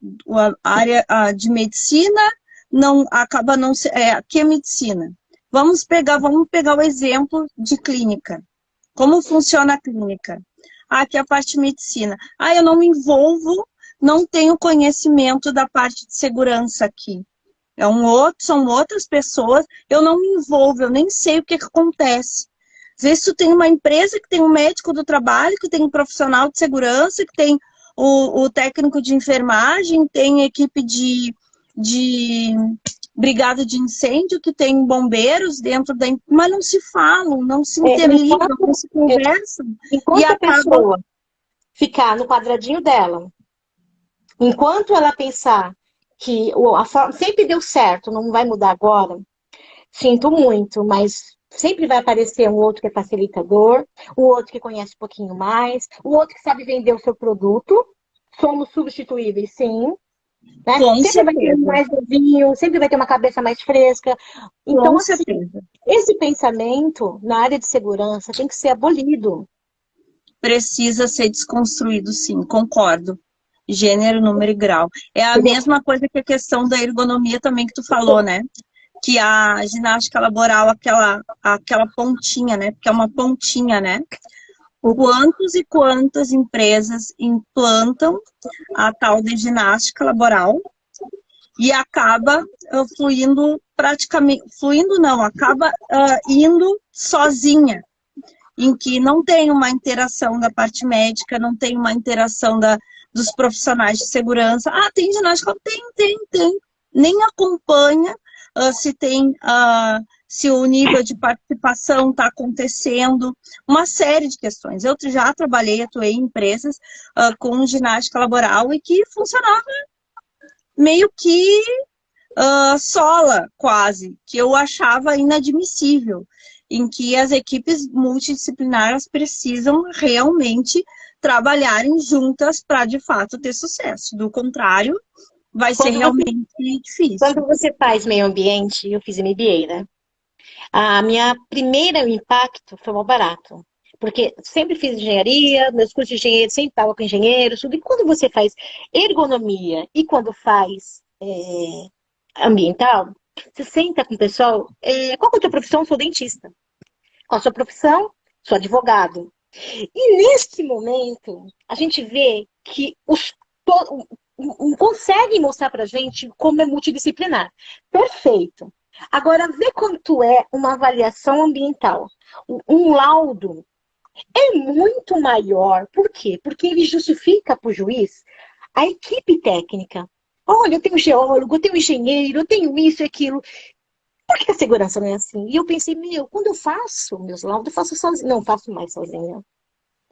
área de medicina acaba não ser... que é medicina? Vamos pegar o exemplo de clínica. Como funciona a clínica? Aqui é a parte de medicina. Eu não me envolvo, não tenho conhecimento da parte de segurança aqui. São outras pessoas, eu não me envolvo, eu nem sei o que acontece. Às vezes tu tem uma empresa que tem um médico do trabalho, que tem um profissional de segurança, que tem o técnico de enfermagem, tem equipe de brigada de incêndio, que tem bombeiros dentro mas não se falam, não se interligam, não se conversam. Enquanto a pessoa ficar no quadradinho dela, enquanto ela pensar que a forma sempre deu certo, não vai mudar agora, sinto muito, mas sempre vai aparecer um outro que é facilitador, o outro que conhece um pouquinho mais, o outro que sabe vender o seu produto. Somos substituíveis, sim. Né? Sempre vai ter mais novinho, sempre vai ter uma cabeça mais fresca. Então, assim, esse pensamento na área de segurança tem que ser abolido. Precisa ser desconstruído, sim, concordo. Gênero, número e grau. É a mesma coisa que a questão da ergonomia também que tu falou, né? Que a ginástica laboral, aquela pontinha, né? Porque é uma pontinha, né? Quantos e quantas empresas implantam a tal de ginástica laboral e acaba acaba indo sozinha, em que não tem uma interação da parte médica, não tem uma interação dos profissionais de segurança. Tem ginástica? Tem. Nem acompanha se o nível de participação está acontecendo, uma série de questões. Eu já atuei em empresas com ginástica laboral e que funcionava meio que sola, quase, que eu achava inadmissível, em que as equipes multidisciplinares precisam realmente trabalharem juntas para, de fato, ter sucesso. Do contrário, vai ser realmente difícil. Quando você faz meio ambiente, eu fiz MBA, né? A minha primeira impacto foi mal barato. Porque sempre fiz engenharia, meus cursos de engenheiro sempre estava com engenheiros, tudo. E quando você faz ergonomia e quando faz ambiental, você senta com o pessoal. Qual que é a tua profissão? Eu sou dentista. Qual a sua profissão? Sou advogado. E neste momento, a gente vê que conseguem mostrar pra gente como é multidisciplinar. Perfeito. Agora, vê quanto é uma avaliação ambiental. Um laudo é muito maior. Por quê? Porque ele justifica para o juiz a equipe técnica. Olha, eu tenho geólogo, eu tenho engenheiro, eu tenho isso e aquilo. Por que a segurança não é assim? E eu pensei, quando eu faço meus laudos, eu faço sozinha. Não faço mais sozinha.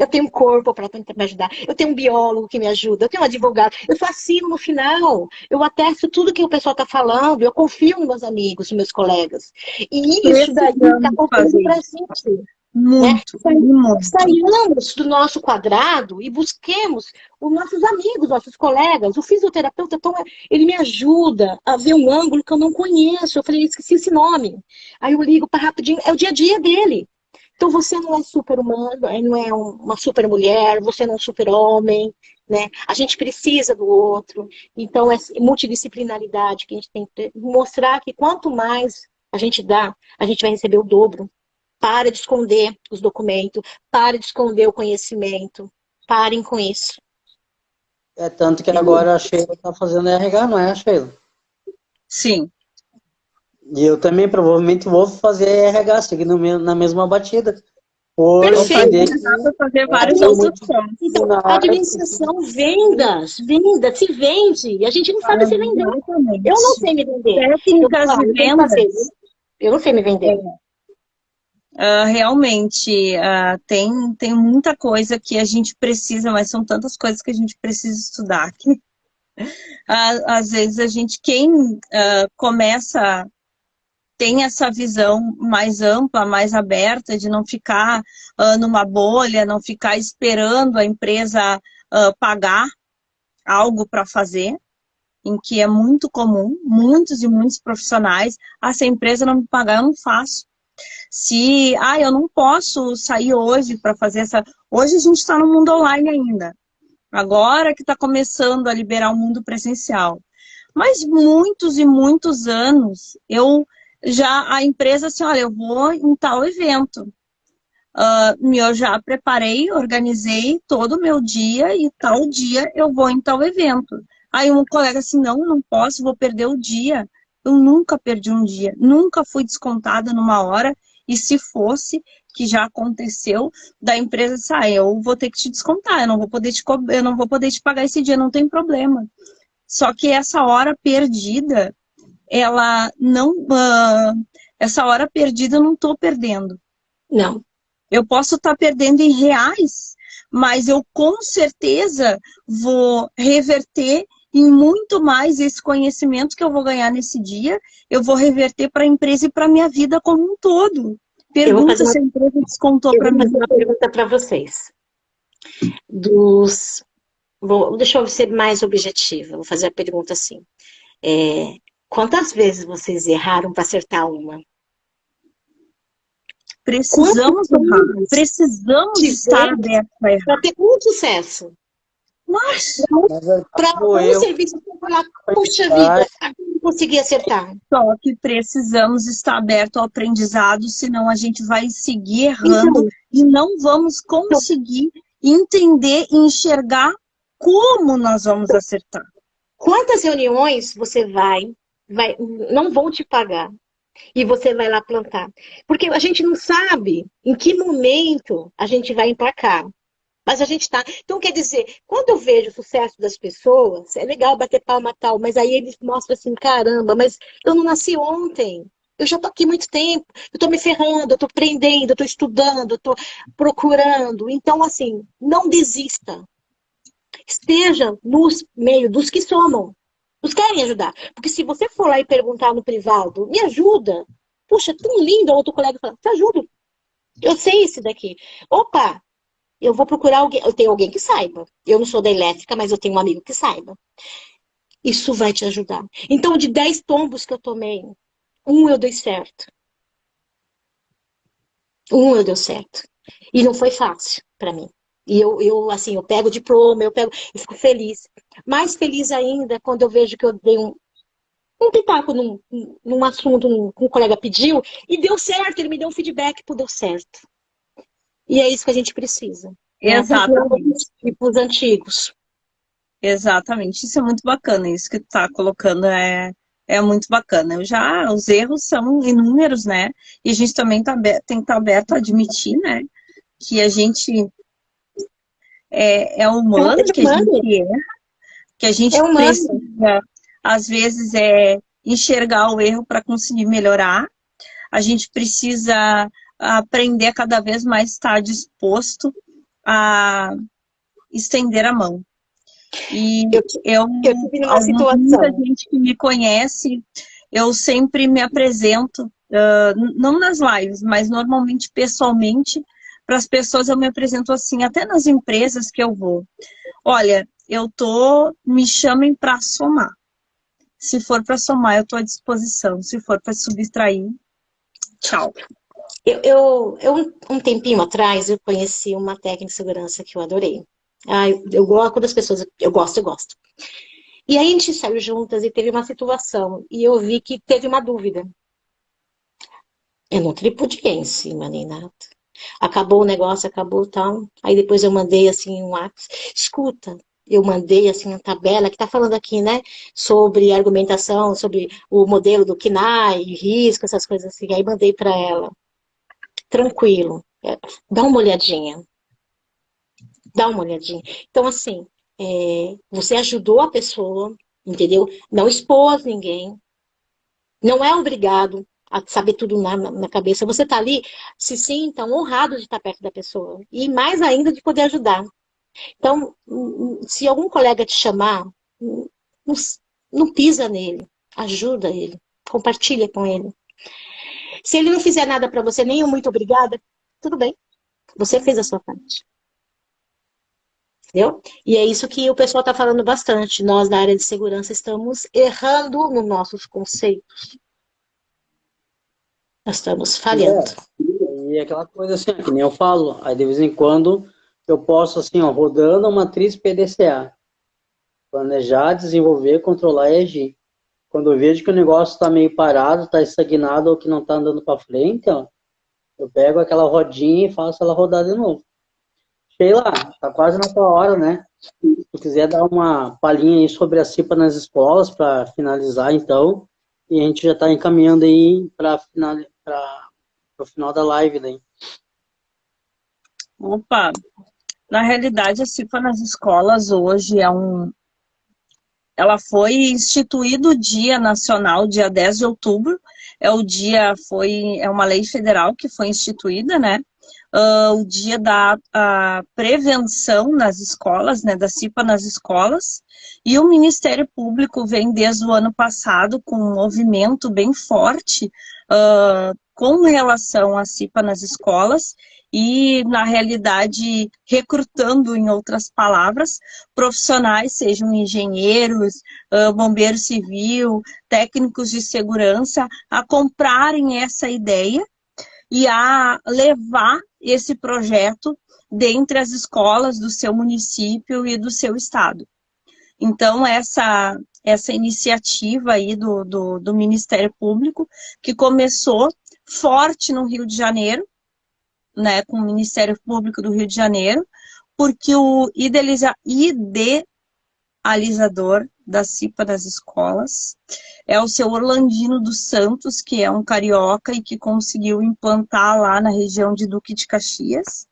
Eu tenho um corpo para me ajudar. Eu tenho um biólogo que me ajuda. Eu tenho um advogado. Eu só assino no final. Eu atesto tudo que o pessoal está falando. Eu confio nos meus amigos, nos meus colegas. E isso daí está Precisamos faltando fazer para a isso. gente. Né? Muito, muito. Saiamos do nosso quadrado e busquemos os nossos amigos, nossos colegas. O fisioterapeuta, então, ele me ajuda a ver um ângulo que eu não conheço. Eu falei, esqueci esse nome. Aí eu ligo para rapidinho, é o dia a dia dele. Então você não é super-humano, não é uma super-mulher, você não é um super-homem, né? A gente precisa do outro. Então é multidisciplinaridade que a gente tem que mostrar que quanto mais a gente dá, a gente vai receber o dobro. Para de esconder os documentos, para de esconder o conhecimento. Parem com isso. É tanto que agora a Sheila está fazendo RH, não é, Sheila? Sim. E eu também provavelmente vou fazer RH, seguir na mesma batida. Por Perfeito. entender Dá para fazer várias que outras coisas. Então, administração, vendas, venda, se vende. A gente não sabe se vender. Exatamente. Eu não sei me vender. Técnicas de Eu tenho que fazer. vendas. Eu não sei me vender. Realmente, tem muita coisa que a gente precisa, mas são tantas coisas que a gente precisa estudar. Às vezes a gente, quem começa, tem essa visão mais ampla, mais aberta, de não ficar numa bolha, não ficar esperando a empresa pagar algo para fazer, em que é muito comum, muitos e muitos profissionais, se a empresa não me pagar, eu não faço. Se, eu não posso sair hoje para fazer essa... Hoje a gente está no mundo online ainda. Agora que está começando a liberar o mundo presencial. Mas muitos e muitos anos, a empresa assim, olha, eu vou em tal evento. Eu já preparei, organizei todo o meu dia e tal dia eu vou em tal evento. Aí um colega assim, não posso, vou perder o dia. Eu nunca perdi um dia, nunca fui descontada numa hora, e se fosse, que já aconteceu, da empresa dizer, eu vou ter que te descontar, eu não vou poder te pagar esse dia, não tem problema. Só que essa hora perdida, essa hora perdida eu não estou perdendo. Não. Eu posso estar perdendo em reais, mas eu com certeza vou reverter em muito mais esse conhecimento que eu vou ganhar nesse dia, eu vou reverter para a empresa e para a minha vida como um todo. Pergunta se a empresa descontou para mim. Eu vou fazer uma pergunta para vocês. Deixa eu ser mais objetiva, vou fazer a pergunta assim. Quantas vezes vocês erraram para acertar uma? Precisamos errar. Precisamos estar abertos a errar. Para ter muito sucesso. Nossa! Para um serviço, você falar, puxa vida, não consegui acertar. Só que precisamos estar abertos ao aprendizado, senão a gente vai seguir errando e não vamos conseguir entender e enxergar como nós vamos acertar. Quantas reuniões você não vão te pagar e você vai lá plantar? Porque a gente não sabe em que momento a gente vai emplacar. Mas a gente tá. Então, quer dizer, quando eu vejo o sucesso das pessoas, é legal bater palma tal, mas aí eles mostram assim, caramba, mas eu não nasci ontem. Eu já tô aqui muito tempo, eu tô me ferrando, eu tô aprendendo, eu tô estudando, eu tô procurando. Então, assim, não desista. Esteja no meio dos que somam, os querem ajudar. Porque se você for lá e perguntar no privado, me ajuda. Puxa, tão lindo, outro colega fala, te ajudo. Eu sei esse daqui. Opa! Eu vou procurar alguém, eu tenho alguém que saiba. Eu não sou da elétrica, mas eu tenho um amigo que saiba. Isso vai te ajudar. Então, de 10 tombos que eu tomei, eu dei certo. Eu deu certo. E não foi fácil para mim. E eu pego o diploma, e fico feliz. Mais feliz ainda quando eu vejo que eu dei um pitaco num assunto que um colega pediu e deu certo, ele me deu um feedback, deu certo. E é isso que a gente precisa. Exatamente. Tipos antigos. Exatamente. Isso é muito bacana. Isso que tu tá colocando é muito bacana. Os erros são inúmeros, né? E a gente também tem que estar aberto a admitir, né? Que a gente é humano, que a gente erra, que a gente precisa, às vezes, enxergar o erro para conseguir melhorar. A gente precisa aprender a cada vez mais estar disposto a estender a mão. E eu tive numa muita situação. gente que me conhece, eu sempre me apresento, não nas lives, mas normalmente pessoalmente, para as pessoas eu me apresento assim, até nas empresas que eu vou. Olha, me chamem para somar. Se for para somar, eu estou à disposição. Se for para subtrair, tchau. Um tempinho atrás, eu conheci uma técnica de segurança que eu adorei. Eu gosto das pessoas, eu gosto. E aí a gente saiu juntas e teve uma situação, e eu vi que teve uma dúvida. Eu não tripudiei em cima, nem nada. Acabou o negócio, acabou tal. Aí depois eu mandei assim um WhatsApp. Escuta, eu mandei assim uma tabela que tá falando aqui, né? Sobre argumentação, sobre o modelo do KNAI, risco, essas coisas assim. Aí mandei para ela. Tranquilo. Dá uma olhadinha. Dá uma olhadinha. Então, assim, você ajudou a pessoa, entendeu? Não expôs ninguém. Não é obrigado a saber tudo na cabeça. Você tá ali, se sinta honrado de estar perto da pessoa. E mais ainda de poder ajudar. Então, se algum colega te chamar, não, não pisa nele. Ajuda ele. Compartilha com ele. Se ele não fizer nada para você, nem um muito obrigada, tudo bem. Você fez a sua parte. Entendeu? E é isso que o pessoal está falando bastante. Nós, na área de segurança, estamos errando nos nossos conceitos. Nós estamos falhando. E aquela coisa assim, que nem eu falo, aí de vez em quando eu posso, assim, ó, rodando a matriz PDCA. Planejar, desenvolver, controlar e agir. Quando eu vejo que o negócio está meio parado, está estagnado ou que não está andando para frente, ó, eu pego aquela rodinha e faço ela rodar de novo. Sheila, tá quase na tua hora, né? Se tu quiser dar uma palhinha aí sobre a CIPA nas escolas para finalizar, então, e a gente já está encaminhando aí para o final da live daí. Opa! Na realidade, a CIPA nas escolas hoje ela foi instituído o Dia Nacional, dia 10 de outubro. É uma lei federal que foi instituída, né? O dia da prevenção nas escolas, né? Da CIPA nas escolas. E o Ministério Público vem desde o ano passado com um movimento bem forte com relação à CIPA nas escolas. E, na realidade, recrutando, em outras palavras, profissionais, sejam engenheiros, bombeiro civil, técnicos de segurança, a comprarem essa ideia e a levar esse projeto dentre as escolas do seu município e do seu estado. Então, essa iniciativa aí do Ministério Público, que começou forte no Rio de Janeiro, né, com o Ministério Público do Rio de Janeiro, porque o idealizador da CIPA das escolas é o seu Orlandino dos Santos, que é um carioca e que conseguiu implantar lá na região de Duque de Caxias,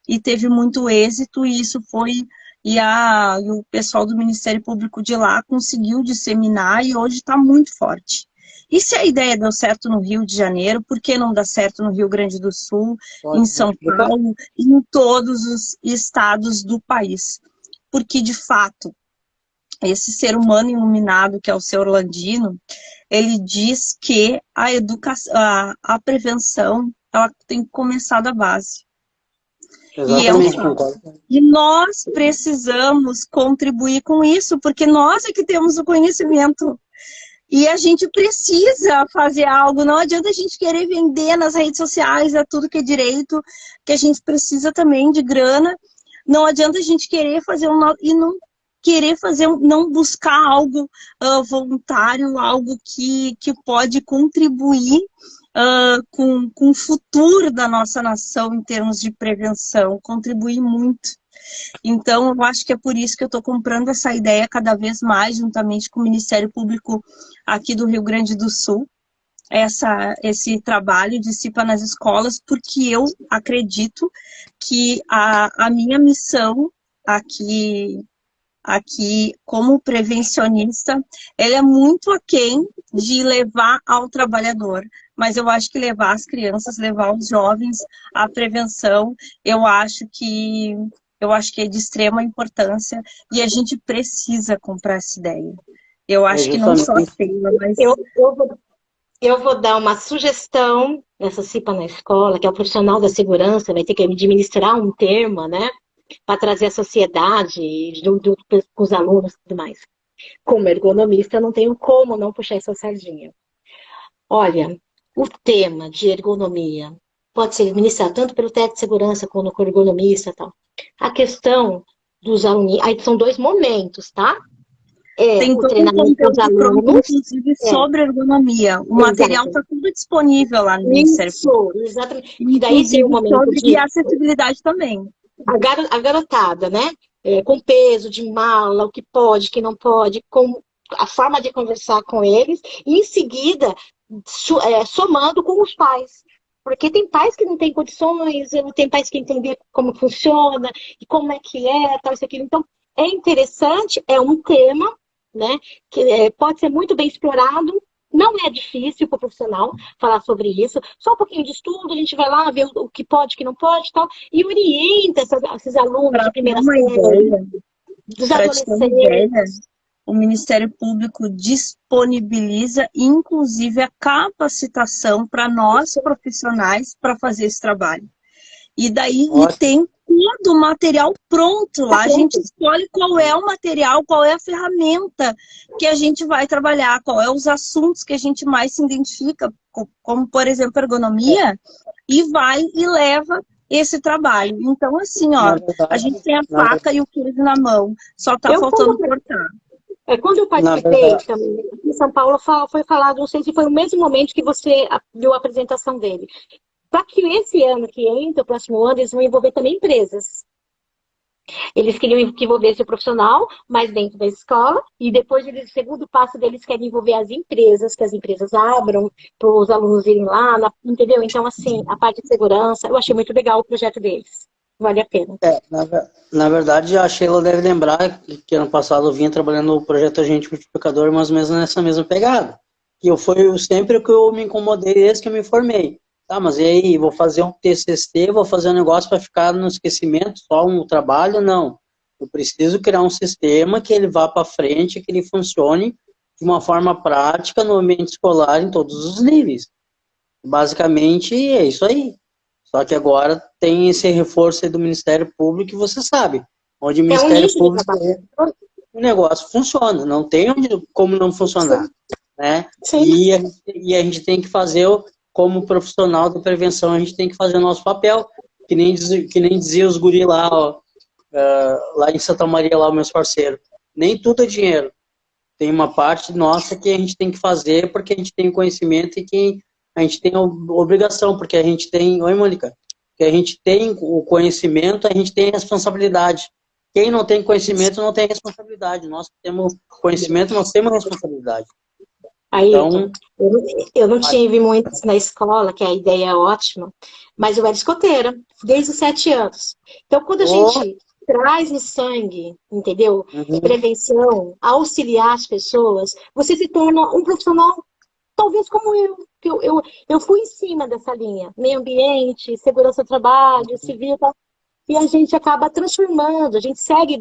e teve muito êxito, e isso foi... E o pessoal do Ministério Público de lá conseguiu disseminar e hoje está muito forte. E se a ideia deu certo no Rio de Janeiro, por que não dá certo no Rio Grande do Sul, em São Paulo e em todos os estados do país? Porque, de fato, esse ser humano iluminado, que é o seu Orlandino, ele diz que a educação, a prevenção, ela tem que começar da base. Exatamente, concordo. E nós precisamos contribuir com isso, porque nós é que temos o conhecimento. E a gente precisa fazer algo, não adianta a gente querer vender nas redes sociais, é tudo que é direito, que a gente precisa também de grana. Não adianta a gente querer fazer não buscar algo voluntário, algo que pode contribuir com o futuro da nossa nação em termos de prevenção, contribuir muito. Então, eu acho que é por isso que eu estou comprando essa ideia cada vez mais, juntamente com o Ministério Público aqui do Rio Grande do Sul, esse trabalho de CIPA nas escolas, porque eu acredito que a minha missão aqui aqui como prevencionista, ele é muito aquém de levar ao trabalhador. Mas eu acho que levar as crianças, levar os jovens à prevenção, eu acho que é de extrema importância e a gente precisa comprar essa ideia. Eu acho que não só a Sheila, mas... Eu vou dar uma sugestão nessa CIPA na escola, que é o profissional da segurança, vai ter que administrar um termo, né? Para trazer a sociedade junto com os alunos e tudo mais. Como ergonomista, não tenho como não puxar essa sardinha. Olha, o tema de ergonomia pode ser ministrado tanto pelo técnico de segurança quanto pelo ergonomista e tal. A questão dos alunos, aí são 2 momentos, tá? Tem todo um conteúdo pronto, inclusive, sobre ergonomia. O material está tudo disponível lá no Ministério Público. Isso, exatamente. E daí tem um momento sobre acessibilidade também. A garotada, né? Com peso de mala, o que pode, o que não pode, com a forma de conversar com eles, e em seguida somando com os pais. Porque tem pais que não têm condições, tem pais que entendem como funciona, e como é que é, tal, isso, aquilo. Então, é interessante, é um tema, né, que pode ser muito bem explorado, não é difícil para o profissional falar sobre isso, só um pouquinho de estudo, a gente vai lá ver o que pode, o que não pode, tal, e orienta esses alunos de primeira série, dos adolescentes. O Ministério Público disponibiliza, inclusive, a capacitação para nós profissionais para fazer esse trabalho. E daí tem todo o material pronto lá. A gente escolhe qual é o material, qual é a ferramenta que a gente vai trabalhar, qual é os assuntos que a gente mais se identifica, como, por exemplo, ergonomia, e vai e leva esse trabalho. Então, assim, ó, a gente tem a faca e o queijo na mão, só está faltando cortar. Quando eu participei também, em São Paulo, foi falado, não sei se foi o mesmo momento que você viu a apresentação dele. Para que esse ano que entra, o próximo ano, eles vão envolver também empresas. Eles queriam que envolvesse o profissional, mas dentro da escola, e depois, o segundo passo deles querem envolver as empresas, que as empresas abram para os alunos irem lá, entendeu? Então, assim, a parte de segurança, eu achei muito legal o projeto deles. Vale a pena. Na verdade, a Sheila deve lembrar que ano passado eu vinha trabalhando no projeto Agente Multiplicador, mas mesmo nessa mesma pegada. Que foi sempre o que eu me incomodei desde que eu me formei. Tá, mas e aí, vou fazer um TCC, vou fazer um negócio para ficar no esquecimento, só um trabalho? Não. Eu preciso criar um sistema que ele vá para frente, que ele funcione de uma forma prática no ambiente escolar em todos os níveis. Basicamente, é isso aí. Só que agora tem esse reforço aí do Ministério Público, e você sabe, onde o Ministério Público o negócio funciona, não tem como não funcionar. Né? E a gente tem que fazer, como profissional da prevenção, a gente tem que fazer o nosso papel, que nem dizia os guri lá, ó, lá em Santa Maria, lá, meus parceiros. Nem tudo é dinheiro. Tem uma parte nossa que a gente tem que fazer porque a gente tem conhecimento e que a gente tem a obrigação, porque a gente tem... Oi, Mônica. Que a gente tem o conhecimento, a gente tem a responsabilidade. Quem não tem conhecimento não tem responsabilidade. Nós que temos conhecimento, nós temos responsabilidade. Aí, então, eu não tive muitos na escola, que a ideia é ótima, mas eu era escoteira, desde os 7 anos. Então, quando a gente traz no sangue, entendeu? Prevenção, auxiliar as pessoas, você se torna um profissional, talvez como eu. Eu fui em cima dessa linha, meio ambiente, segurança do trabalho, civil, e a gente acaba transformando, a gente segue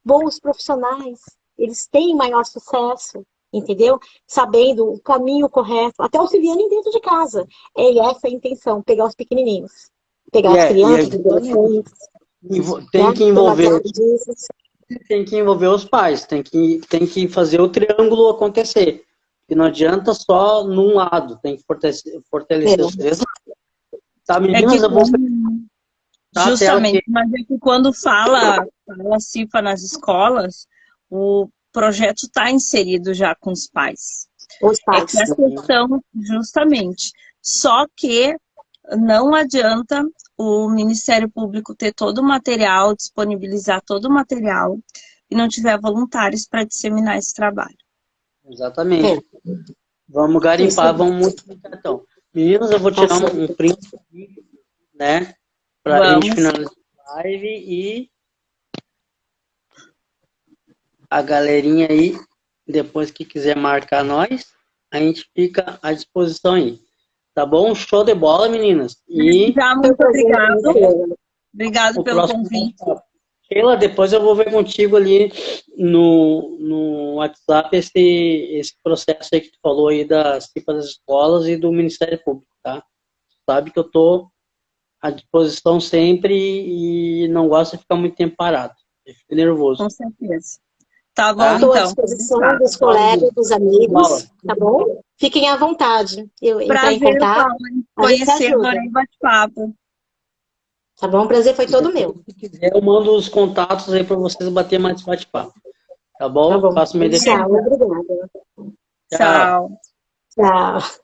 bons profissionais, eles têm maior sucesso, entendeu? Sabendo o caminho correto, até auxiliando dentro de casa. É essa a intenção, pegar os pequenininhos, pegar as crianças, tem que envolver os pais, tem que fazer o triângulo acontecer. E não adianta só num lado, tem que fortalecer os três lados. Tá, meninas, eu vou... Justamente, mas é que quando fala CIPA nas escolas, o projeto está inserido já com os pais. É que a questão, justamente, só que não adianta o Ministério Público ter todo o material, disponibilizar todo o material, e não tiver voluntários para disseminar esse trabalho. Exatamente. Vamos garimpar, vamos multiplicar então. Meninas, eu vou tirar um print aqui, né? Pra gente finalizar a live e... a galerinha aí, depois que quiser marcar nós, a gente fica à disposição aí. Tá bom? Show de bola, meninas. E Já, muito obrigado. Obrigado o pelo próximo convite. Sheila, depois eu vou ver contigo ali no WhatsApp esse processo aí que tu falou aí das escolas e do Ministério Público, tá? Sabe que eu tô à disposição sempre e não gosto de ficar muito tempo parado. Eu fico nervoso. Com certeza. Tá bom, Tá? Estou à então. disposição dos colegas, dos amigos, tá bom? Fiquem à vontade. Eu entrar em Prazer, contato, Paula, em a gente se conhecer, ajuda. adorei o bate-papo. Tá bom? O prazer foi todo meu. Se quiser, eu mando os contatos aí para vocês bater mais bate-papo. Tá bom? Tá bom. Faço minha Tchau, defesa. obrigada. Tchau. Tchau.